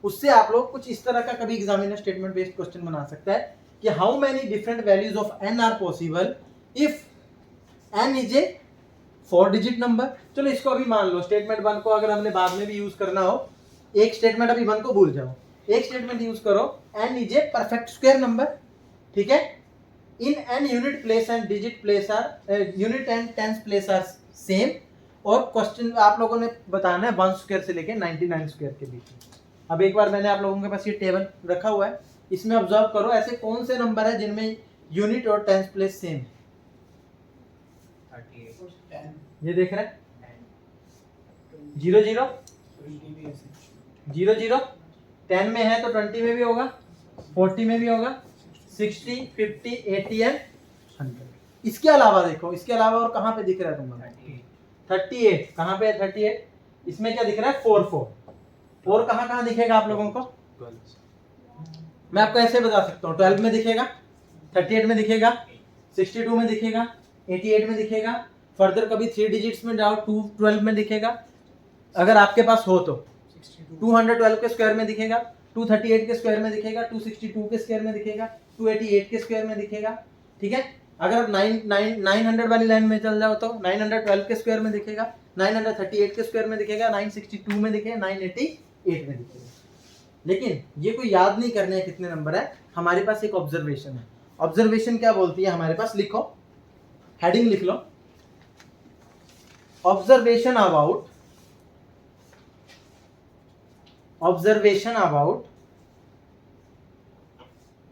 उससे आप लोग कुछ इस तरह का कभी एग्जामिनर स्टेटमेंट बेस्ड क्वेश्चन बना सकता है कि how many different values of n are possible if n is a 4-digit number. चलो इसको अभी मान लो, स्टेटमेंट 1 को अगर हमने बाद में भी यूज करना हो, एक स्टेटमेंट अभी 1 को भूल जाओ, एक स्टेटमेंट यूज करो, n is a perfect square number. ठीक है, in n unit place and digit place are unit and tens place are same. और क्वेश्चन आप लोगों ने बताना है 1 स्क्वायर से लेके 99 स्क्वायर के बीच। अब एक बार मैंने आप लोगों के पास ये टेबल रखा हुआ है, इसमें ऑब्जर्व करो ऐसे कौन से नंबर है जिनमें यूनिट और टेंस प्लेस सेम। 38, ये देख रहे हैं 0 0 0 0, 10 में है तो 20 में भी होगा, 40 में भी होगा, 60, 50, 80 एंड 100। इसके अलावा देखो, इसके अलावा और कहाँ पे दिख रहा है तुम्हारा 38, कहाँ पे है 38, इसमें क्या दिख रहा है 4 4, और कहाँ कहाँ दिखेगा आप लोगों को, मैं आपको ऐसे बता सकता हूँ 12 में दिखेगा, 38 में दिखेगा, 62 में दिखेगा, 88 में दिखेगा, फर्दर कभी 3 डिजिट्स में जाओ 212 में दिखेगा, अगर आपके पास हो तो 212 के स्क्वायर में दिखेगा, 238 के स्क्वायर में दिखेगा, 262 के स्क्वायर में दिखेगा, 288 के स्क्वायर में दिखेगा। ठीक है, अगर आप 900 वाली लाइन में चल जाओ तो 912 के स्क्वायर में दिखेगा, 938 के स्क्वायर में दिखेगा, 962 में दिखेगा, 988 में दिखेगा। लेकिन ये कोई याद नहीं करने हैं कितने नंबर है, हमारे पास एक ऑब्जर्वेशन है। ऑब्जर्वेशन क्या बोलती है हमारे पास, लिखो, हेडिंग लिख लो, observation about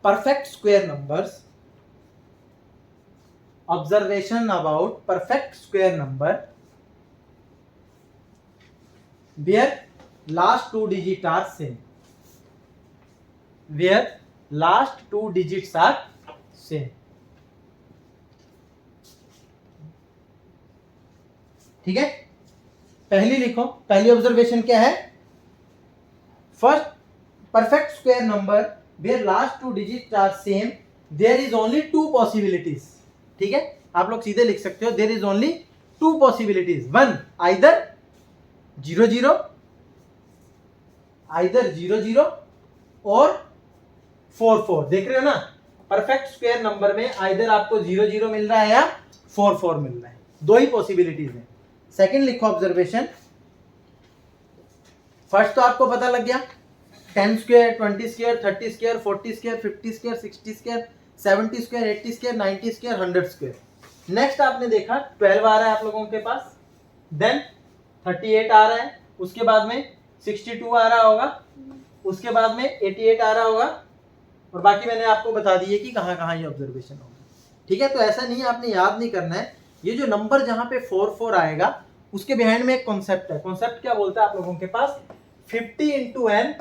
perfect square numbers, observation about perfect square number where last two digits are same, where last two digits are same। ठीक है, पहली लिखो, पहली ऑब्जर्वेशन क्या है, first perfect square number where last two digits are same there is only two possibilities। ठीक है, आप लोग सीधे लिख सकते हो, there is only two possibilities, one either 00 और 44। देख रहे हो ना, परफेक्ट स्क्वायर नंबर में आइदर आपको 00 मिल रहा है या 44 मिल रहा है, दो ही पॉसिबिलिटीज है। सेकंड लिखो ऑब्जर्वेशन, फर्स्ट तो आपको पता लग गया, 10 square, 20 square, 30 square, 40 square, 50 square, 60 square, 70 square, 80 square, 90 square, 100 square. Next आपने देखा 12 आ रहा है आप लोगों के पास, देन 38 आ रहा है, उसके बाद में 62 आ रहा होगा, उसके बाद में 88 आ रहा होगा, और बाकी मैंने आपको बता दिए कि कहाँ कहाँ ये ऑब्जर्वेशन होगा। ठीक है, तो ऐसा नहीं है, आपने याद नहीं करना है, ये जो नंबर जहाँ पे 44 आएगा उसके बिहाइंड में एक कॉन्सेप्ट है। कॉन्सेप्ट क्या बोलता है आप लोगों के पास, 50 इंटू एन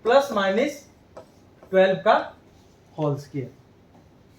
प्लस माइनस 12 का होल स्क्वायर।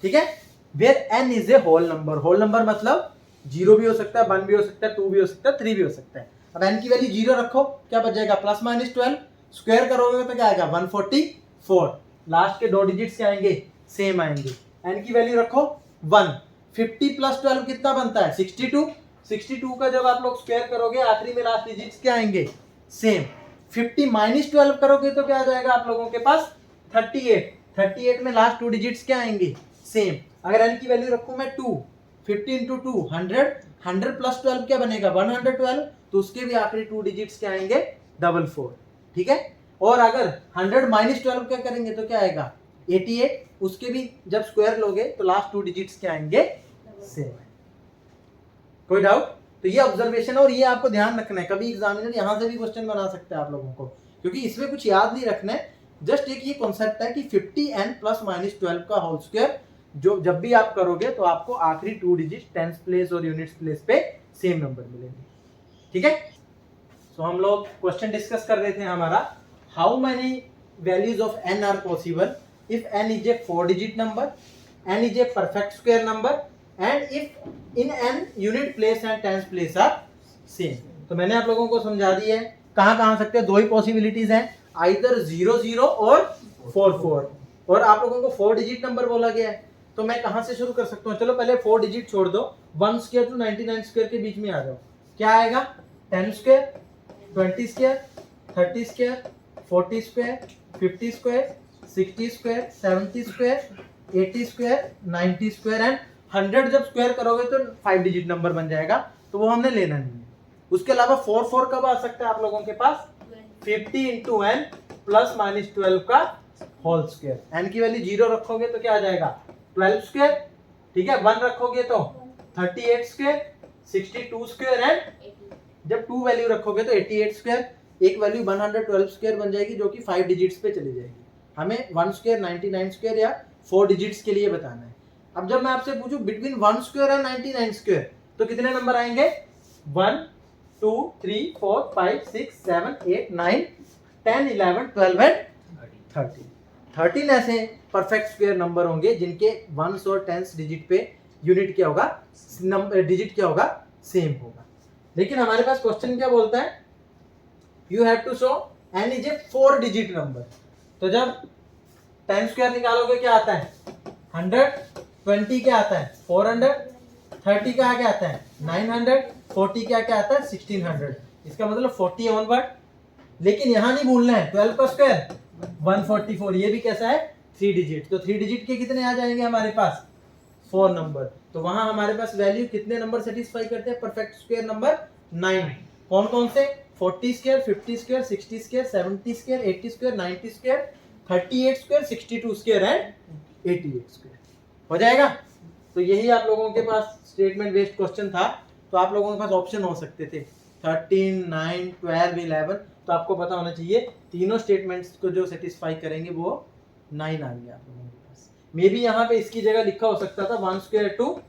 ठीक है, where N is a whole number, whole number मतलब 0 भी हो सकता है, 1 भी हो सकता है, 2 भी हो सकता है, 3 भी हो सकता है। अब एन की वैल्यू 0 रखो, क्या बच जाएगा, प्लस माइनस 12, स्क्वायर करोगे तो क्या आएगा 144, लास्ट के 2 डिजिट्स क्या आएंगे, सेम आएंगे। एन की वैल्यू रखो 1, 50 प्लस 12 कितना बनता है 62, 62 का जब आप लोग स्क्वायर करोगे आखिरी में लास्ट डिजिट्स क्या आएंगे, सेम। 50 माइनस 12 करोगे तो क्या आ जाएगा आप लोगों के पास 38, 38 में लास्ट 2 डिजिट्स क्या आएंगे, सेम। अगर एन की वैल्यू रखूं मैं 2, 50 इंटू 2 100, 100 प्लस 12 क्या बनेगा 112, तो उसके भी आखिरी 2 डिजिट्स क्या आएंगे 44। ठीक है, और अगर 100 माइनस 12 क्या करेंगे तो क्या आएगा 88, उसके भी जब स्क्वायर लोगे तो लास्ट 2 डिजिट्स क्या आएंगे, सेम। कोई डाउट? तो ये ऑब्जर्वेशन, और ये आपको ध्यान रखना है, कभी एग्जामिनर यहाँ से भी क्वेश्चन बना सकता है आप लोगों को, क्योंकि इसमें कुछ याद नहीं रखना है, जस्ट एक ये कॉन्सेप्ट है कि 50n प्लस माइनस 12 का होल स्क्वायर जो जब भी आप करोगे तो आपको आखिरी 2 डिजिट टेंस प्लेस और यूनिट्स प्लेस पे सेम नंबर मिलेंगे। ठीक है, सो हम लोग क्वेश्चन डिस्कस कर रहे थे हमारा, how many values of n are possible if n is a 4 digit number, n is a perfect square number, and if in n unit place and tens place are same. तो मैंने आप लोगों को समझा दिया है कहाँ कहाँ सकते हैं, दो ही पॉसिबिलिटीज हैं, आइदर 00 और 44, और आप लोगों को 4 डिजिट नंबर बोला गया है, तो मैं कहाँ से शुरू कर सकता हूँ, चलो पहले 4 डिजिट छोड़ दो, 1 स्क्वायर टू 99 स्क्वायर के बीच में आ जाओ, क्या आएगा 10 square, 20 square, 30 square, 40 square, 50 square, 60 square, 70 square, 80 square, 90 square, and 100 जब स्क्वायर करोगे तो 5 डिजिट नंबर बन जाएगा, तो वो हमने लेना नहीं है। उसके अलावा 4 कब आ सकता है आप लोगों के पास, 50 इंटू एन प्लस माइनस 12 का होल स्क्वायर। एन की वैल्यू 0 रखोगे तो क्या आ जाएगा 12 स्क्वायर, ठीक है, 1 रखोगे तो 38 स्क्वायर, 62 स्क्वायर, एंड जब 2 वैल्यू रखोगे तो 88 स्क्वायर, एक वैल्यू 112 स्क्वायर बन जाएगी जो कि 5 डिजिट्स पे चली जाएगी। हमें 1 स्क्वायर 99 स्क्वायर या 4 डिजिट्स के लिए बताना है। अब जब मैं आपसे पूछूं बिटवीन 1 स्क्वायर और 99 स्क्वायर तो कितने नंबर आएंगे, 1 2 3 4 5 6 7 8 9 10 11 12 एंड 13 ऐसे परफेक्ट स्क्वायर नंबर होंगे जिनके 1s और 10s डिजिट पे यूनिट क्या होगा, डिजिट क्या होगा, सेम होगा। लेकिन हमारे पास क्वेश्चन क्या बोलता है, you have to show n is a 4 digit number. तो जब 10 स्क्वायर निकालोगे क्या आता है 100, 20 क्या आता है 400, 30 का क्या आता है 900, 40 का क्या आता है 1600, इसका मतलब 40 ऑनवर्ड। लेकिन यहाँ नहीं भूलना है 12 का स्क्वायर 144, ये भी कैसा है 3 डिजिट। तो 3 डिजिट के कितने आ जाएंगे हमारे पास 4 नंबर। तो वहां हमारे पास वैल्यू कितने नंबर सेटिस्फाई करते हैं परफेक्ट स्क्वायर नंबर 9। कौन कौन से 40 square, 50 square, 60 square, 70 square, 80 square, 90 square, 38 square, 62 square and 88 square. हो जाएगा। तो यही आप लोगों के पास स्टेटमेंट बेस्ड क्वेश्चन था। तो आप लोगों के पास ऑप्शन हो सकते थे 13, 9, 12, 11। तो आपको पता होना चाहिए तीनों स्टेटमेंट्स को जो सेटिस्फाई करेंगे वो 9 आएंगे आप लोगों के पास। मे बी यहाँ पे इसकी जगह लिखा हो सकता था 1 स्क्वायर टू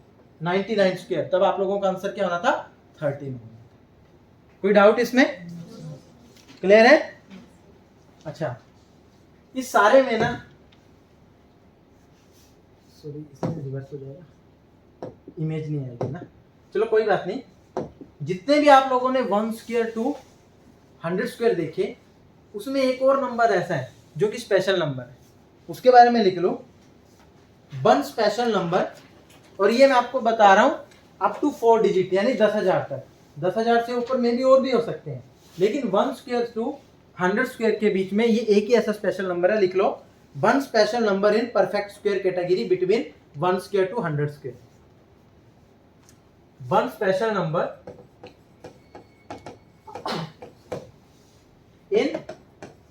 99 स्क्वायर, तब आप लोगों का आंसर क्या होना था 13। कोई डाउट इसमें? क्लियर है? अच्छा, इस सारे में ना सॉरी इसमें रिवर्स हो जाएगा, इमेज नहीं आएगी ना, चलो कोई बात नहीं। जितने भी आप लोगों ने 1 स्क्वायर टू 100 स्क्वायर देखे, उसमें एक और नंबर ऐसा है जो कि स्पेशल नंबर है, उसके बारे में लिख लो 1 स्पेशल नंबर। और ये मैं आपको बता रहा हूं अप टू 4 डिजिट यानी 10,000 तक। 10,000 से ऊपर में भी और भी हो सकते हैं, लेकिन 1 स्क्वायर टू 100 स्क्वायर के बीच में ये एक ही ऐसा स्पेशल नंबर है। लिख लो 1 special number in perfect square category between 1 square to 100 square. 1 special number in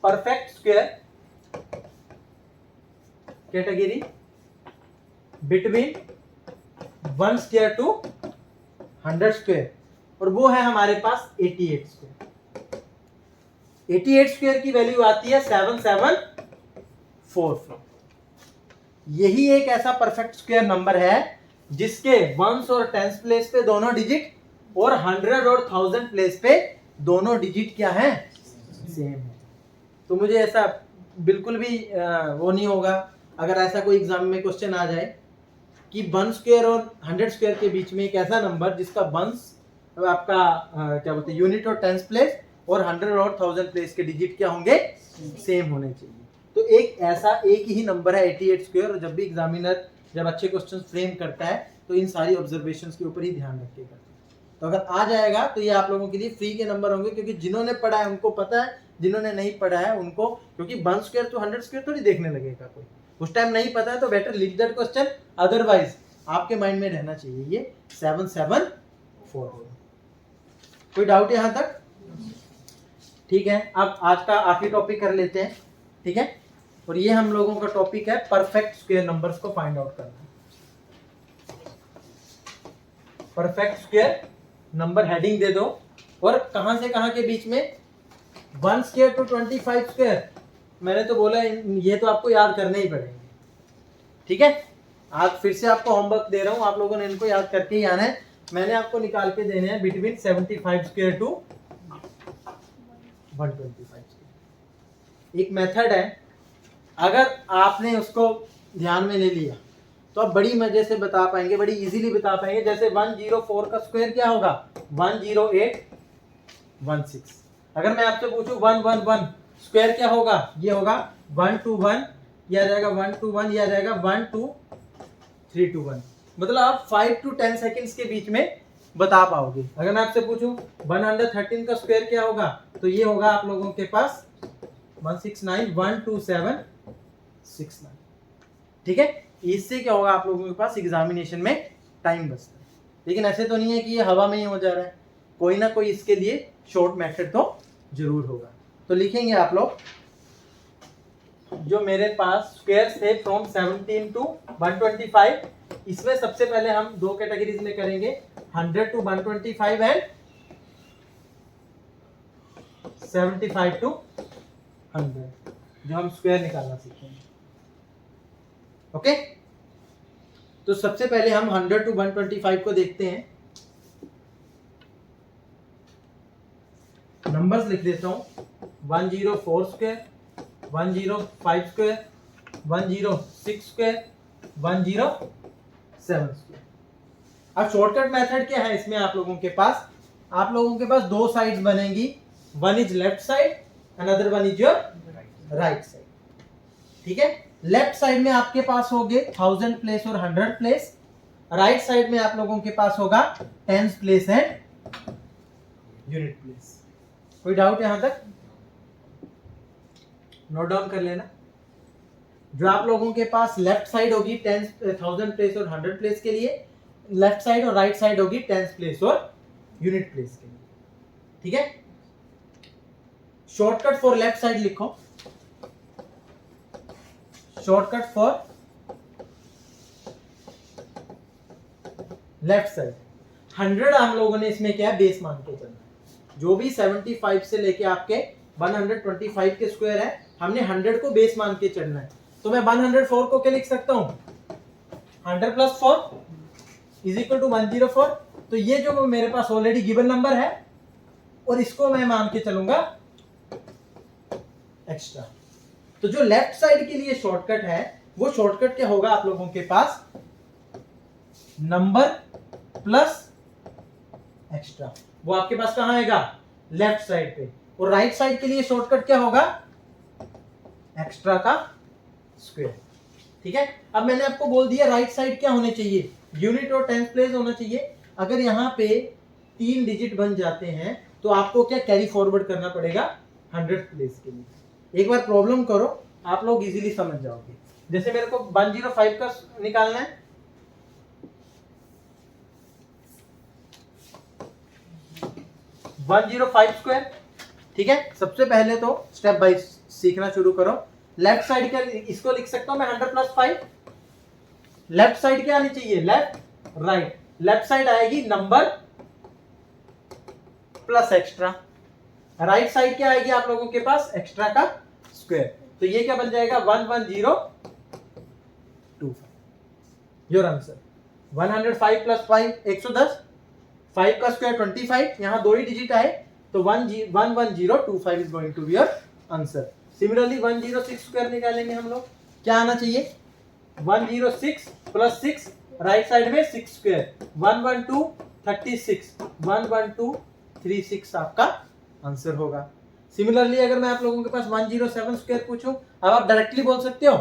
perfect square category between 1 square to 100 square, और वो है हमारे पास 88 स्क्वायर। 88 स्क्वायर की वैल्यू आती है 7744। यही एक ऐसा परफेक्ट स्क्वायर नंबर है जिसके वंस और टेंस प्लेस पे दोनों डिजिट और 100 और 1000 प्लेस पे दोनों डिजिट क्या है सेम है। तो मुझे ऐसा बिल्कुल भी वो नहीं होगा अगर ऐसा कोई एग्जाम में क्वेश्चन आ जाए कि 1 स्क्वायर और 100 स्क्वायर के बीच में एक ऐसा नंबर जिसका वंस आपका क्या बोलते हैं यूनिट और टेंस प्लेस और 100 और 1000 प्लेस के डिजिट क्या होंगे सेम होने चाहिए। तो एक ऐसा एक ही नंबर है 88 स्क्वायर। और जब भी एग्जामिनर जब अच्छे क्वेश्चन फ्रेम करता है तो इन सारी ऑब्जर्वेशंस के ऊपर ही ध्यान रखिएगा। तो अगर आ जाएगा तो ये आप लोगों के लिए फ्री के नंबर होंगे, क्योंकि जिन्होंने पढ़ा है उनको पता है, जिन्होंने नहीं पढ़ा है उनको, क्योंकि 1 स्क्वायर टू 100 स्क्वायर थोड़ी देखने लगेगा कोई, उस टाइम नहीं पता है तो बेटर लिख दैट क्वेश्चन, अदरवाइज आपके माइंड में रहना चाहिए ये 774। कोई डाउट यहाँ तक? ठीक है, अब आज का आखिरी टॉपिक कर लेते हैं। ठीक है, और ये हम लोगों का टॉपिक है परफेक्ट स्क्वायर नंबर्स को फाइंड आउट करना। परफेक्ट स्क्वायर नंबर हेडिंग दे दो, और कहां से कहां के बीच में 1 स्क्वायर टू 25 स्क्वायर। मैंने तो बोला ये तो आपको याद करने ही पड़ेंगे। ठीक है, आज फिर से आपको होमवर्क दे रहा हूं, आप लोगों ने इनको याद करके ही आना है। मैंने आपको निकाल के देने हैं बिटवीन 75 स्क्वायर टू 125 स्क्वायर। एक मेथड है, अगर आपने उसको ध्यान में ले लिया तो आप बड़ी मजे से बता पाएंगे, बड़ी इजीली बता पाएंगे। जैसे 104 का स्क्वायर क्या होगा 10816। अगर मैं आपसे पूछूं 111 स्क्वायर क्या होगा, ये होगा 121, ये आ जाएगा 121, ये आ जाएगा 12321। मतलब आप 5 to 10 सेकेंड्स के बीच में बता पाओगे। अगर मैं आपसे पूछूं 113 का स्क्वायर क्या होगा, तो ये होगा आप लोगों के पास 169,12769। ठीक है, इससे क्या होगा आप लोगों के पास एग्जामिनेशन में टाइम बचता है। लेकिन ऐसे तो नहीं है कि ये हवा में ही हो जा रहा है, कोई ना कोई इसके लिए शॉर्ट मेथड तो जरूर होगा। तो लिखेंगे आप लोग, जो मेरे पास स्क्वायर्स थे फ्रॉम 17 टू 125, इसमें सबसे पहले हम दो कैटेगरीज में करेंगे 100 टू 125 एंड 75 टू 100, जो हम स्क्वायर निकालना सीखेंगे। ओके, तो सबसे पहले हम 100 टू 125 को देखते हैं। नंबर्स लिख देता हूं 104 स्क्वायर, 105 स्क्वायर, 106 स्क्वायर, 107 स्क्वायर। अब शॉर्टकट मेथड क्या है इसमें आप लोगों के पास दो साइड्स बनेंगी, one is left side, another one is your right side. ठीक है, लेफ्ट साइड में आपके पास होंगे 1000 प्लेस और 100 प्लेस, राइट साइड में आप लोगों के पास होगा tens place and unit place. कोई डाउट यहां तक? नोट डाउन कर लेना। जो आप लोगों के पास लेफ्ट साइड होगी टेंस 1000 प्लेस और 100 प्लेस के लिए, लेफ्ट साइड और राइट साइड होगी टेंस प्लेस और यूनिट प्लेस के लिए। ठीक है, शॉर्टकट फॉर लेफ्ट साइड लिखो, शॉर्टकट फॉर लेफ्ट साइड 100 हम लोगों ने इसमें क्या है बेस मान के चलना है। जो भी 75 से लेके आपके 125 के स्क्वायर है, हमने 100 को बेस मान के चलना है। तो मैं 104 को क्या लिख सकता हूं, 100 प्लस 4 इज इक्वल टू 104। तो ये जो मेरे पास ऑलरेडी गिवन नंबर है और इसको मैं मान के चलूंगा एक्स्ट्रा। तो जो लेफ्ट साइड के लिए शॉर्टकट है वो शॉर्टकट क्या होगा आप लोगों के पास, नंबर प्लस एक्स्ट्रा। वो आपके पास कहां आएगा, लेफ्ट साइड पे। और राइट साइड के लिए शॉर्टकट क्या होगा, एक्स्ट्रा का स्क्वायर। ठीक है, अब मैंने आपको बोल दिया राइट साइड क्या होने चाहिए, यूनिट और टेंस प्लेस होना चाहिए। अगर यहां पे 3 डिजिट बन जाते हैं तो आपको क्या कैरी फॉरवर्ड करना पड़ेगा 100 प्लेस के लिए। एक बार प्रॉब्लम करो, आप लोग इजीली समझ जाओगे। जैसे मेरे को 105 का निकालना है, स्क्वायर। ठीक है, सबसे पहले तो स्टेप बाय सीखना शुरू करो। लेफ्ट साइड क्या इसको लिख सकता हूं मैं 100 प्लस 5। लेफ्ट साइड क्या आनी चाहिए, लेफ्ट राइट। लेफ्ट साइड आएगी number plus extra, right side क्या आएगी आप लोगों के पास, एक्स्ट्रा का स्क्वायर। तो ये क्या बन जाएगा 11025। योर आंसर 105 प्लस 5 110, 5 का स्क्वायर 25, यहां 2 ही डिजिट आए तो 11025 is going to be your answer. Similarly 106 square निकालेंगे हम लोग, क्या आना चाहिए 106 प्लस 6, राइट साइड में 6 स्क्वायर 112 36, 11236 आपका आंसर होगा। सिमिलरली अगर मैं आप लोगों के पास 107 स्क्वायर पूछूं, अब आप डायरेक्टली बोल सकते हो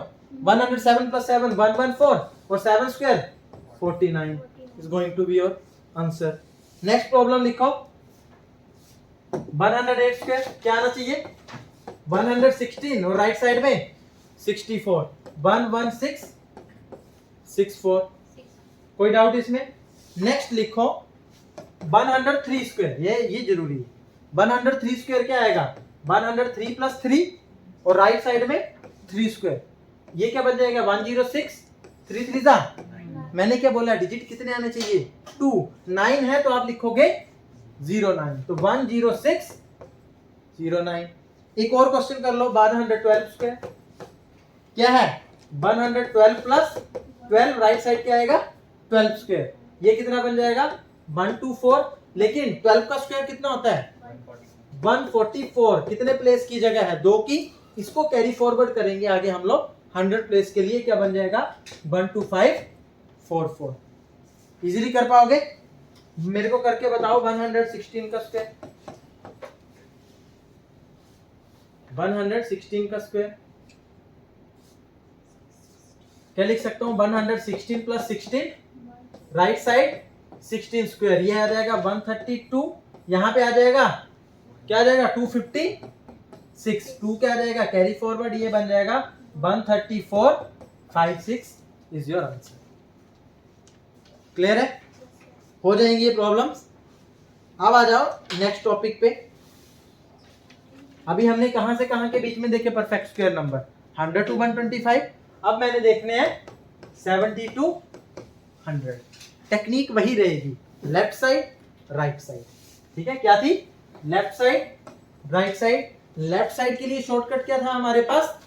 107 प्लस 7 114 और 7 square 49 is going to be your answer. Next problem लिखो 108 स्क्वायर क्या आना चाहिए 116 और राइट साइड में 64 11664। कोई डाउट इसमें? नेक्स्ट लिखो 103 स्क्वायर, ये जरूरी है। 103 स्क्वायर क्या आएगा 103 प्लस 3 और राइट साइड में 3 स्क्वायर, ये क्या बन जाएगा 106 3 3 जा। मैंने क्या बोला डिजिट कितने आने चाहिए 2, 9 है तो आप लिखोगे 09, तो 10609। एक और क्वेश्चन कर लो 112 स्क्वायर क्या है 112 प्लस 12, राइट साइड क्या आएगा 12 स्क्वायर, ये कितना बन जाएगा 124। लेकिन 12 का स्क्वायर कितना होता है 144, कितने प्लेस की जगह है 2 की, इसको कैरी फॉरवर्ड करेंगे आगे हम लोग 100 प्लेस के लिए, क्या बन जाएगा 12544। इजीली कर पाओगे? मेरे को करके बताओ 116 का स्क्वायर, 116 का स्क्वायर क्या लिख सकता हूं 116 प्लस 16, राइट साइड 16 स्क्वायर, ये आ जाएगा 132, यहां पे आ जाएगा क्या आ जाएगा 256, 2 क्या आ जाएगा कैरी फॉरवर्ड, ये बन जाएगा 13456 इज योर आंसर। क्लियर है? हो जाएंगी ये प्रॉब्लम्स। अब आ जाओ नेक्स्ट टॉपिक पे। अभी हमने कहां से कहां के बीच में देखे परफेक्ट स्क्वायर नंबर 100 to 125। अब मैंने देखने हैं 70 to 100। टेक्निक वही रहेगी, लेफ्ट साइड राइट साइड। ठीक है, क्या थी left side right side. Left side के लिए शॉर्टकट क्या था हमारे पास,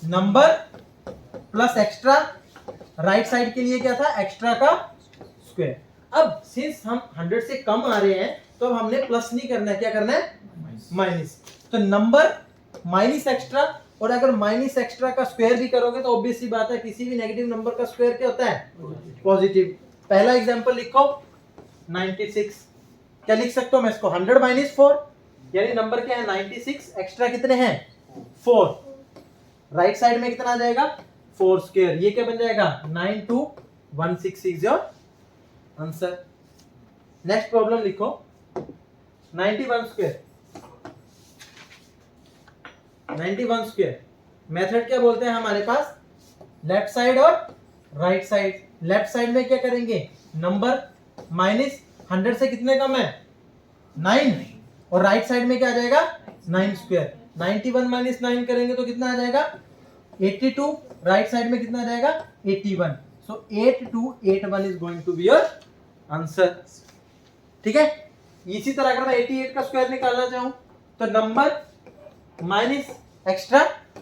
number plus extra. Right side के लिए क्या था, एक्स्ट्रा का स्क्वायर। अब सिंस हम 100 से कम आ रहे हैं तो अब हमने प्लस नहीं करना है, क्या करना है माइनस। तो नंबर माइनस एक्स्ट्रा, और अगर माइनस एक्स्ट्रा का स्क्वायर भी करोगे तो ऑब्वियस सी बात है किसी भी नेगेटिव नंबर का स्क्वायर क्या होता है पॉजिटिव। पहला एग्जांपल लिखो 96, क्या लिख सकता हूं मैं इसको 100 माइनस 4, यानी नंबर क्या है 96, एक्स्ट्रा कितने हैं 4, राइट साइड में कितना आ जाएगा 4 स्क्वायर, ये क्या बन जाएगा 9216 is your answer. Next problem लिखो 91 स्क्वायर। 91 स्क्वायर मेथड क्या बोलते हैं हमारे पास, लेफ्ट साइड और राइट साइड। लेफ्ट साइड में क्या करेंगे, नंबर माइनस 100 से कितने कम है 9, और राइट साइड में क्या आ जाएगा 9 स्क्वायर। 91 माइनस 9 करेंगे तो कितना आ जाएगा 82, राइट साइड में कितना आ जाएगा 81। So 8281 is going to be your answer. ठीक है, इसी तरह अगर मैं 88 का स्क्वायर निकालना चाहूं तो नंबर माइनस एक्स्ट्रा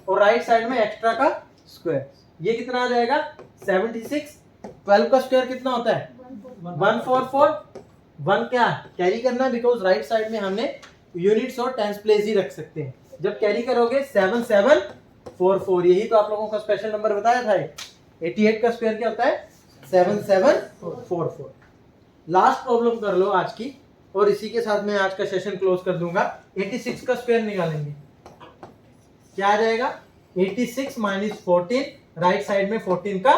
और राइट साइड में एक्स्ट्रा का स्क्वायर, ये कितना आ जाएगा 76। 12 का स्क्वायर कितना होता है 144। 1 क्या कैरी करना है, बिकॉज राइट साइड में हमने यूनिट्स और टेंस प्लेस ही रख सकते हैं। जब कैरी करोगे 7744, यही तो आप लोगों का स्पेशल नंबर बताया था। 88 का स्क्वायर क्या होता है 7744। लास्ट प्रॉब्लम कर लो आज की, और इसी के साथ मैं आज का सेशन क्लोज कर दूंगा। 86 का स्क्वायर निकालेंगे, क्या आ जाएगा 86 माइनस 14, राइट साइड में 14 का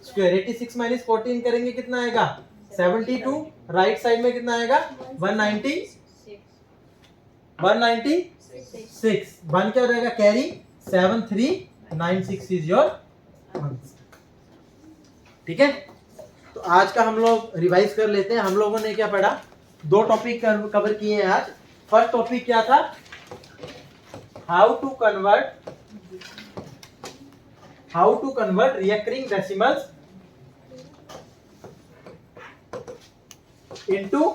स्क्वायर। 86 माइनस 14 करेंगे कितना आएगा 72, राइट साइड में कितना आएगा 196। 1 क्या हो जाएगा कैरी 7396 इज योर आंसर। ठीक है, तो आज का हम लोग रिवाइज कर लेते हैं। हम लोगों ने क्या पढ़ा, 2 टॉपिक कवर किए हैं आज। फर्स्ट टॉपिक क्या था, how to convert recurring decimals into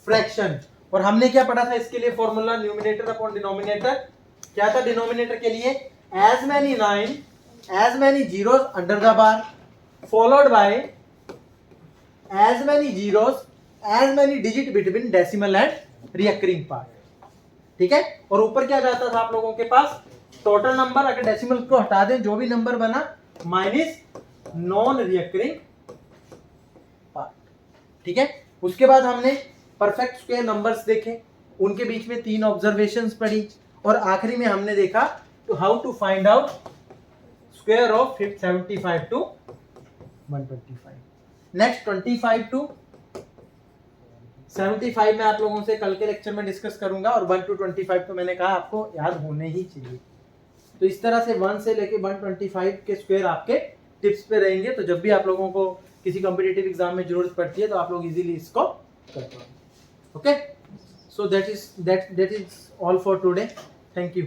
fraction. और हमने क्या पढ़ा था इसके लिए फॉर्मूला, न्यूमिनेटर अपॉन डिनोमिनेटर। क्या था डिनोमिनेटर के लिए, as many 9 as many zeros under the bar followed by as many zeros as many digit between decimal and recurring part। ठीक है, और ऊपर क्या जाता था आप लोगों के पास टोटल नंबर, अगर डेसिमल को हटा दें जो भी नंबर बना माइनस नॉन रिकरिंग पार्ट। ठीक है, उसके बाद हमने परफेक्ट स्क्वायर नंबर्स देखे, उनके बीच में 3 ऑब्जर्वेशंस पढ़ी, और आखिरी में हमने देखा तो how to find out square of 75 to 125। Next 25 to 75 में आप लोगों से कल के लेक्चर में डिस्कस करूंगा, और 1 टू 25 तो मैंने कहा आपको याद होने ही चाहिए। तो इस तरह से 1 से लेके 125 के स्क्वायर आपके टिप्स पे रहेंगे, तो जब भी आप लोगों को किसी कॉम्पिटिटिव एग्जाम में जरूरत पड़ती है तो आप लोग इजीली इसको कर पाओगे। Okay, so that is all for today. Thank you.